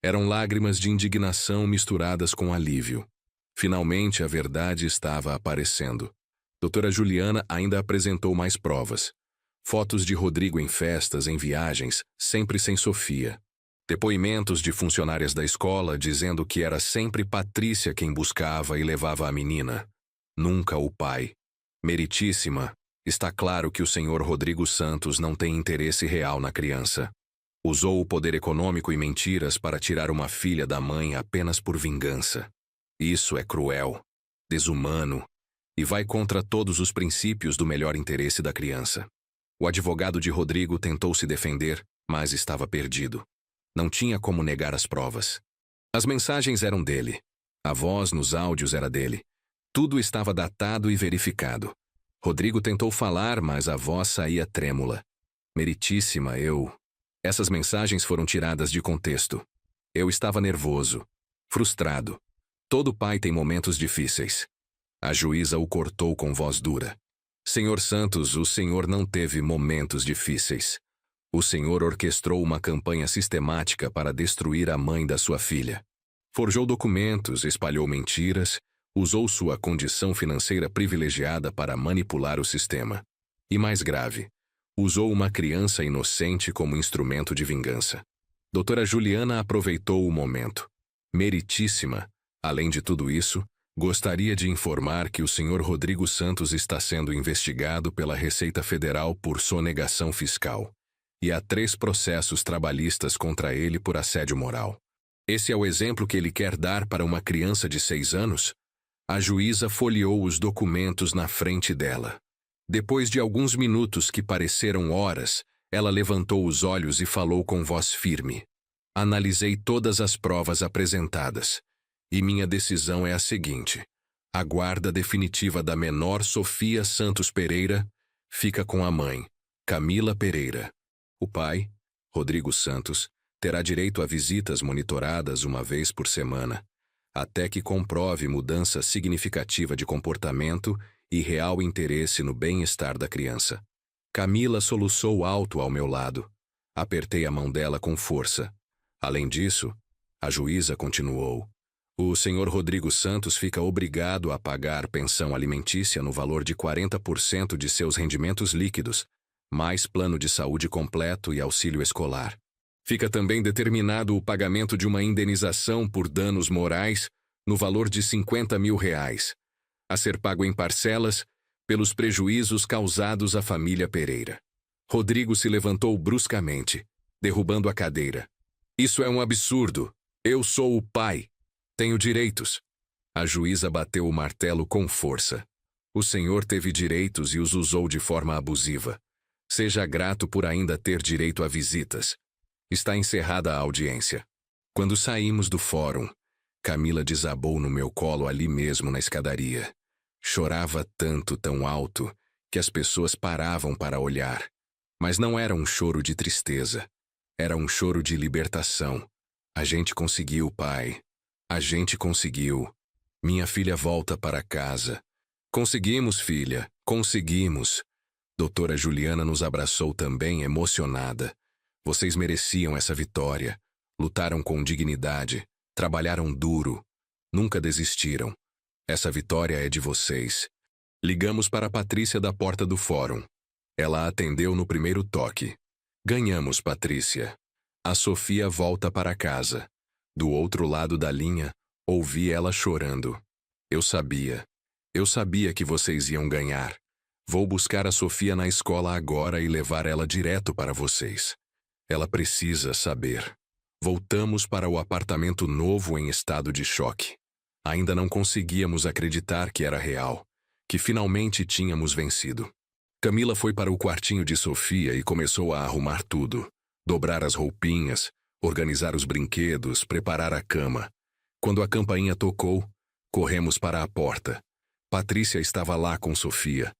Eram lágrimas de indignação misturadas com alívio. Finalmente a verdade estava aparecendo. Doutora Juliana ainda apresentou mais provas. Fotos de Rodrigo em festas, em viagens, sempre sem Sofia. Depoimentos de funcionárias da escola dizendo que era sempre Patrícia quem buscava e levava a menina. Nunca o pai. Meritíssima, está claro que o senhor Rodrigo Santos não tem interesse real na criança. Usou o poder econômico e mentiras para tirar uma filha da mãe apenas por vingança. Isso é cruel, desumano e vai contra todos os princípios do melhor interesse da criança. O advogado de Rodrigo tentou se defender, mas estava perdido. Não tinha como negar as provas. As mensagens eram dele. A voz nos áudios era dele. Tudo estava datado e verificado. Rodrigo tentou falar, mas a voz saía trêmula. Meritíssima, Essas mensagens foram tiradas de contexto. Eu estava nervoso, frustrado. Todo pai tem momentos difíceis. A juíza o cortou com voz dura. "Senhor Santos, o senhor não teve momentos difíceis. O senhor orquestrou uma campanha sistemática para destruir a mãe da sua filha. Forjou documentos, espalhou mentiras, usou sua condição financeira privilegiada para manipular o sistema. E mais grave, usou uma criança inocente como instrumento de vingança." Doutora Juliana aproveitou o momento. Meritíssima, além de tudo isso, gostaria de informar que o senhor Rodrigo Santos está sendo investigado pela Receita Federal por sonegação fiscal. E há 3 processos trabalhistas contra ele por assédio moral. Esse é o exemplo que ele quer dar para uma criança de 6 anos? A juíza folheou os documentos na frente dela. Depois de alguns minutos que pareceram horas, ela levantou os olhos e falou com voz firme. Analisei todas as provas apresentadas, e minha decisão é a seguinte. A guarda definitiva da menor Sofia Santos Pereira fica com a mãe, Camila Pereira. O pai, Rodrigo Santos, terá direito a visitas monitoradas uma vez por semana, até que comprove mudança significativa de comportamento e real interesse no bem-estar da criança. Camila soluçou alto ao meu lado. Apertei a mão dela com força. Além disso, a juíza continuou. O senhor Rodrigo Santos fica obrigado a pagar pensão alimentícia no valor de 40% de seus rendimentos líquidos, mais plano de saúde completo e auxílio escolar. Fica também determinado o pagamento de uma indenização por danos morais no valor de R$50 mil, a ser pago em parcelas pelos prejuízos causados à família Pereira. Rodrigo se levantou bruscamente, derrubando a cadeira. Isso é um absurdo. Eu sou o pai. Tenho direitos. A juíza bateu o martelo com força. O senhor teve direitos e os usou de forma abusiva. Seja grato por ainda ter direito a visitas. Está encerrada a audiência. Quando saímos do fórum, Camila desabou no meu colo ali mesmo na escadaria. Chorava tanto, tão alto, que as pessoas paravam para olhar. Mas não era um choro de tristeza. Era um choro de libertação. A gente conseguiu, pai. A gente conseguiu. Minha filha volta para casa. Conseguimos, filha. Conseguimos. Doutora Juliana nos abraçou também, emocionada. Vocês mereciam essa vitória. Lutaram com dignidade. Trabalharam duro. Nunca desistiram. Essa vitória é de vocês. Ligamos para a Patrícia da porta do fórum. Ela atendeu no primeiro toque. Ganhamos, Patrícia. A Sofia volta para casa. Do outro lado da linha, ouvi ela chorando. Eu sabia. Eu sabia que vocês iam ganhar. Vou buscar a Sofia na escola agora e levar ela direto para vocês. Ela precisa saber. Voltamos para o apartamento novo em estado de choque. Ainda não conseguíamos acreditar que era real, que finalmente tínhamos vencido. Camila foi para o quartinho de Sofia e começou a arrumar tudo, dobrar as roupinhas, organizar os brinquedos, preparar a cama. Quando a campainha tocou, corremos para a porta. Patrícia estava lá com Sofia.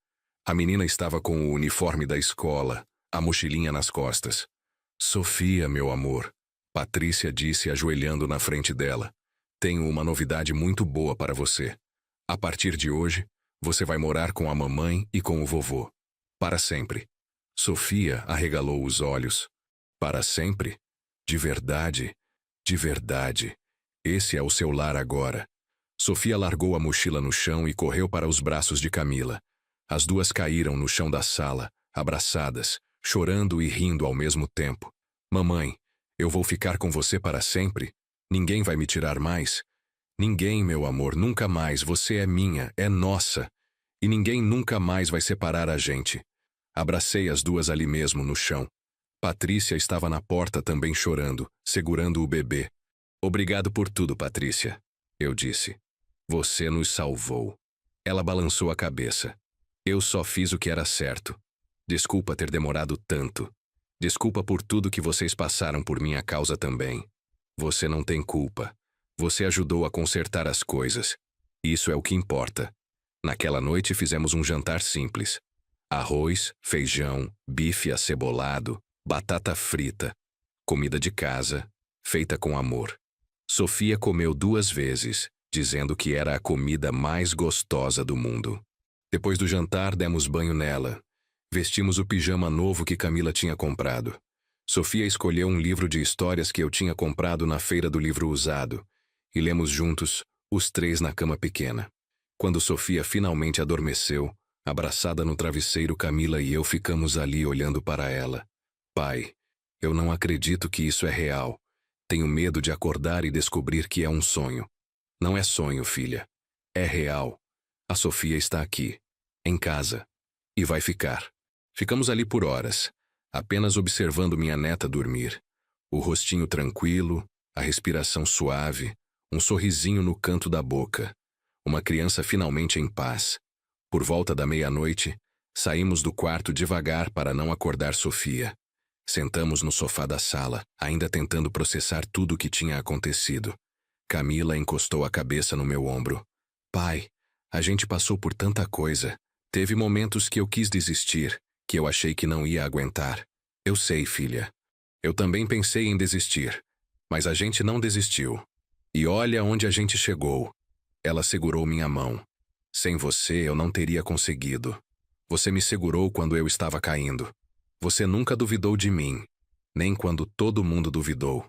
A menina estava com o uniforme da escola, a mochilinha nas costas. Sofia, meu amor, Patrícia disse ajoelhando na frente dela. Tenho uma novidade muito boa para você. A partir de hoje, você vai morar com a mamãe e com o vovô. Para sempre. Sofia arregalou os olhos. Para sempre? De verdade? De verdade. Esse é o seu lar agora. Sofia largou a mochila no chão e correu para os braços de Camila. As duas caíram no chão da sala, abraçadas, chorando e rindo ao mesmo tempo. Mamãe, eu vou ficar com você para sempre? Ninguém vai me tirar mais? Ninguém, meu amor, nunca mais. Você é minha, é nossa. E ninguém nunca mais vai separar a gente. Abracei as duas ali mesmo no chão. Patrícia estava na porta também chorando, segurando o bebê. Obrigado por tudo, Patrícia, eu disse. Você nos salvou. Ela balançou a cabeça. Eu só fiz o que era certo. Desculpa ter demorado tanto. Desculpa por tudo que vocês passaram por minha causa também. Você não tem culpa. Você ajudou a consertar as coisas. Isso é o que importa. Naquela noite fizemos um jantar simples. Arroz, feijão, bife acebolado, batata frita. Comida de casa, feita com amor. Sofia comeu 2 vezes, dizendo que era a comida mais gostosa do mundo. Depois do jantar, demos banho nela. Vestimos o pijama novo que Camila tinha comprado. Sofia escolheu um livro de histórias que eu tinha comprado na feira do livro usado, e lemos juntos, os 3 na cama pequena. Quando Sofia finalmente adormeceu, abraçada no travesseiro, Camila e eu ficamos ali olhando para ela. Pai, eu não acredito que isso é real. Tenho medo de acordar e descobrir que é um sonho. Não é sonho, filha. É real. A Sofia está aqui, em casa, e vai ficar. Ficamos ali por horas, apenas observando minha neta dormir. O rostinho tranquilo, a respiração suave, um sorrisinho no canto da boca. uma criança finalmente em paz. Por volta da meia-noite, saímos do quarto devagar para não acordar Sofia. Sentamos no sofá da sala, ainda tentando processar tudo o que tinha acontecido. Camila encostou a cabeça no meu ombro. Pai, a gente passou por tanta coisa. Teve momentos que eu quis desistir, que eu achei que não ia aguentar. Eu sei, filha. Eu também pensei em desistir, mas a gente não desistiu. E olha onde a gente chegou. Ela segurou minha mão. Sem você, eu não teria conseguido. Você me segurou quando eu estava caindo. Você nunca duvidou de mim, nem quando todo mundo duvidou.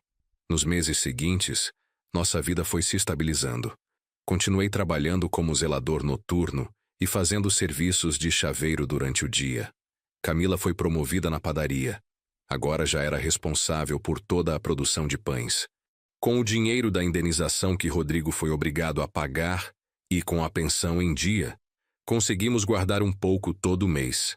Nos meses seguintes, nossa vida foi se estabilizando. Continuei trabalhando como zelador noturno e fazendo serviços de chaveiro durante o dia. Camila foi promovida na padaria. Agora já era responsável por toda a produção de pães. Com o dinheiro da indenização que Rodrigo foi obrigado a pagar e com a pensão em dia, conseguimos guardar um pouco todo mês.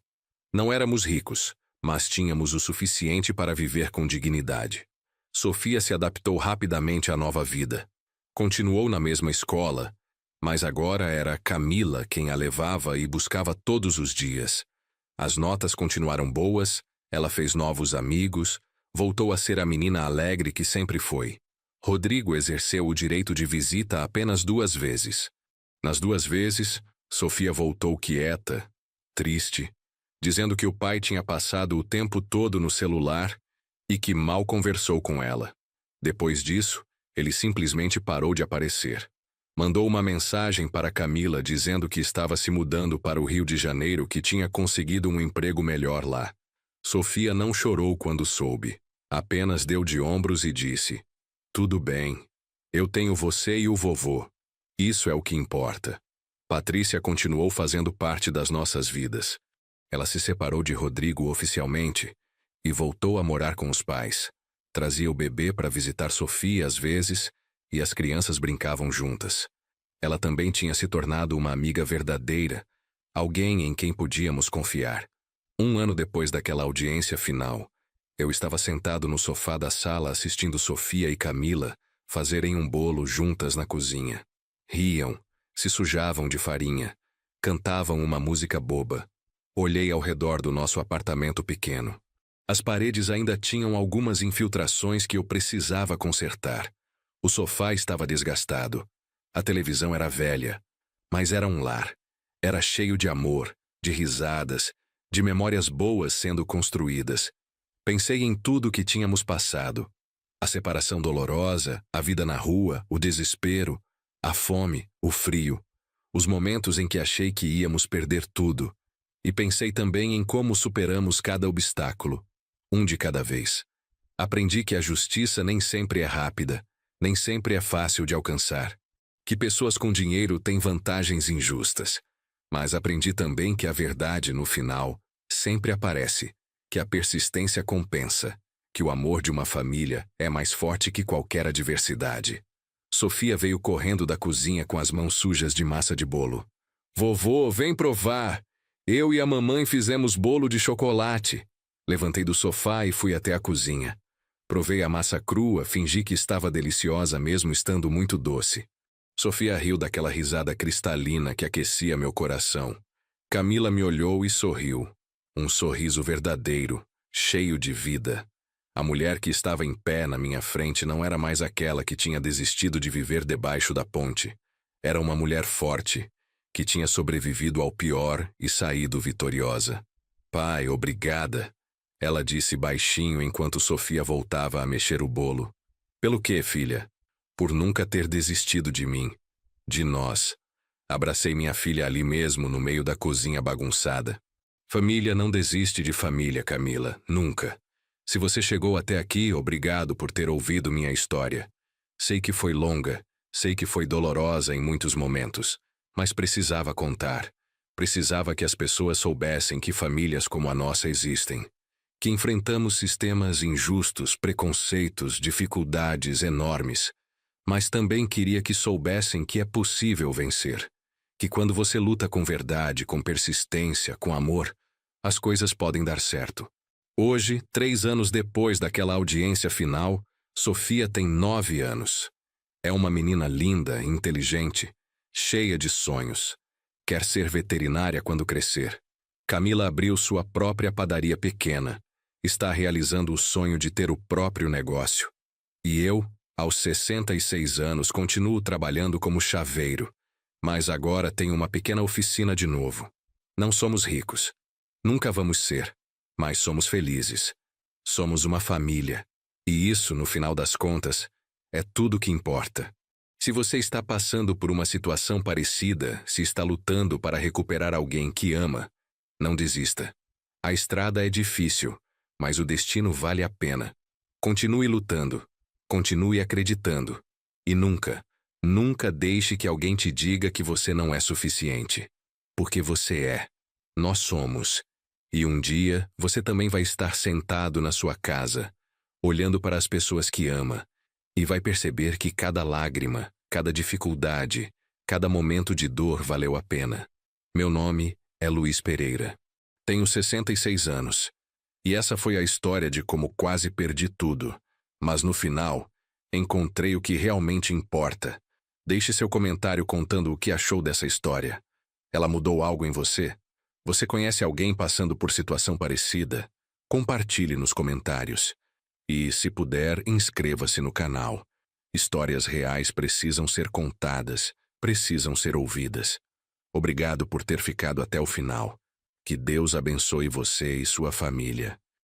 Não éramos ricos, mas tínhamos o suficiente para viver com dignidade. Sofia se adaptou rapidamente à nova vida. Continuou na mesma escola, mas agora era Camila quem a levava e buscava todos os dias. As notas continuaram boas, ela fez novos amigos, voltou a ser a menina alegre que sempre foi. Rodrigo exerceu o direito de visita apenas 2 vezes. Nas 2 vezes, Sofia voltou quieta, triste, dizendo que o pai tinha passado o tempo todo no celular e que mal conversou com ela. Depois disso, ele simplesmente parou de aparecer. Mandou uma mensagem para Camila dizendo que estava se mudando para o Rio de Janeiro, que tinha conseguido um emprego melhor lá. Sofia não chorou quando soube. Apenas deu de ombros e disse: tudo bem. Eu tenho você e o vovô. Isso é o que importa. Patrícia continuou fazendo parte das nossas vidas. Ela se separou de Rodrigo oficialmente e voltou a morar com os pais. Trazia o bebê para visitar Sofia às vezes e as crianças brincavam juntas. Ela também tinha se tornado uma amiga verdadeira, alguém em quem podíamos confiar. 1 ano depois daquela audiência final, eu estava sentado no sofá da sala assistindo Sofia e Camila fazerem um bolo juntas na cozinha. Riam, se sujavam de farinha, cantavam uma música boba. Olhei ao redor do nosso apartamento pequeno. As paredes ainda tinham algumas infiltrações que eu precisava consertar. O sofá estava desgastado. A televisão era velha, mas era um lar. Era cheio de amor, de risadas, de memórias boas sendo construídas. Pensei em tudo que tínhamos passado. A separação dolorosa, a vida na rua, o desespero, a fome, o frio. Os momentos em que achei que íamos perder tudo. E pensei também em como superamos cada obstáculo, um de cada vez. Aprendi que a justiça nem sempre é rápida, nem sempre é fácil de alcançar. Que pessoas com dinheiro têm vantagens injustas. Mas aprendi também que a verdade, no final, sempre aparece. Que a persistência compensa, que o amor de uma família é mais forte que qualquer adversidade. Sofia veio correndo da cozinha com as mãos sujas de massa de bolo. Vovô, vem provar! Eu e a mamãe fizemos bolo de chocolate. Levantei do sofá e fui até a cozinha. Provei a massa crua, fingi que estava deliciosa mesmo estando muito doce. Sofia riu daquela risada cristalina que aquecia meu coração. Camila me olhou e sorriu. Um sorriso verdadeiro, cheio de vida. A mulher que estava em pé na minha frente não era mais aquela que tinha desistido de viver debaixo da ponte. Era uma mulher forte, que tinha sobrevivido ao pior e saído vitoriosa. Pai, obrigada, ela disse baixinho enquanto Sofia voltava a mexer o bolo. Pelo quê, filha? Por nunca ter desistido de mim. De nós. Abracei minha filha ali mesmo, no meio da cozinha bagunçada. Família não desiste de família, Camila, nunca. Se você chegou até aqui, obrigado por ter ouvido minha história. Sei que foi longa, sei que foi dolorosa em muitos momentos, mas precisava contar. Precisava que as pessoas soubessem que famílias como a nossa existem. Que enfrentamos sistemas injustos, preconceitos, dificuldades enormes. Mas também queria que soubessem que é possível vencer. Que quando você luta com verdade, com persistência, com amor, as coisas podem dar certo. Hoje, 3 anos depois daquela audiência final, Sofia tem 9 anos. É uma menina linda, inteligente, cheia de sonhos. Quer ser veterinária quando crescer. Camila abriu sua própria padaria pequena. Está realizando o sonho de ter o próprio negócio. E eu, aos 66 anos, continuo trabalhando como chaveiro. Mas agora tenho uma pequena oficina de novo. Não somos ricos. Nunca vamos ser. Mas somos felizes. Somos uma família. E isso, no final das contas, é tudo que importa. Se você está passando por uma situação parecida, se está lutando para recuperar alguém que ama, não desista. A estrada é difícil, mas o destino vale a pena. Continue lutando. Continue acreditando. E nunca, nunca deixe que alguém te diga que você não é suficiente. Porque você é. Nós somos. E um dia, você também vai estar sentado na sua casa, olhando para as pessoas que ama, e vai perceber que cada lágrima, cada dificuldade, cada momento de dor valeu a pena. Meu nome é Luiz Pereira. Tenho 66 anos. E essa foi a história de como quase perdi tudo. Mas no final, encontrei o que realmente importa. Deixe seu comentário contando o que achou dessa história. Ela mudou algo em você? Você conhece alguém passando por situação parecida? Compartilhe nos comentários. E, se puder, inscreva-se no canal. Histórias reais precisam ser contadas, precisam ser ouvidas. Obrigado por ter ficado até o final. Que Deus abençoe você e sua família.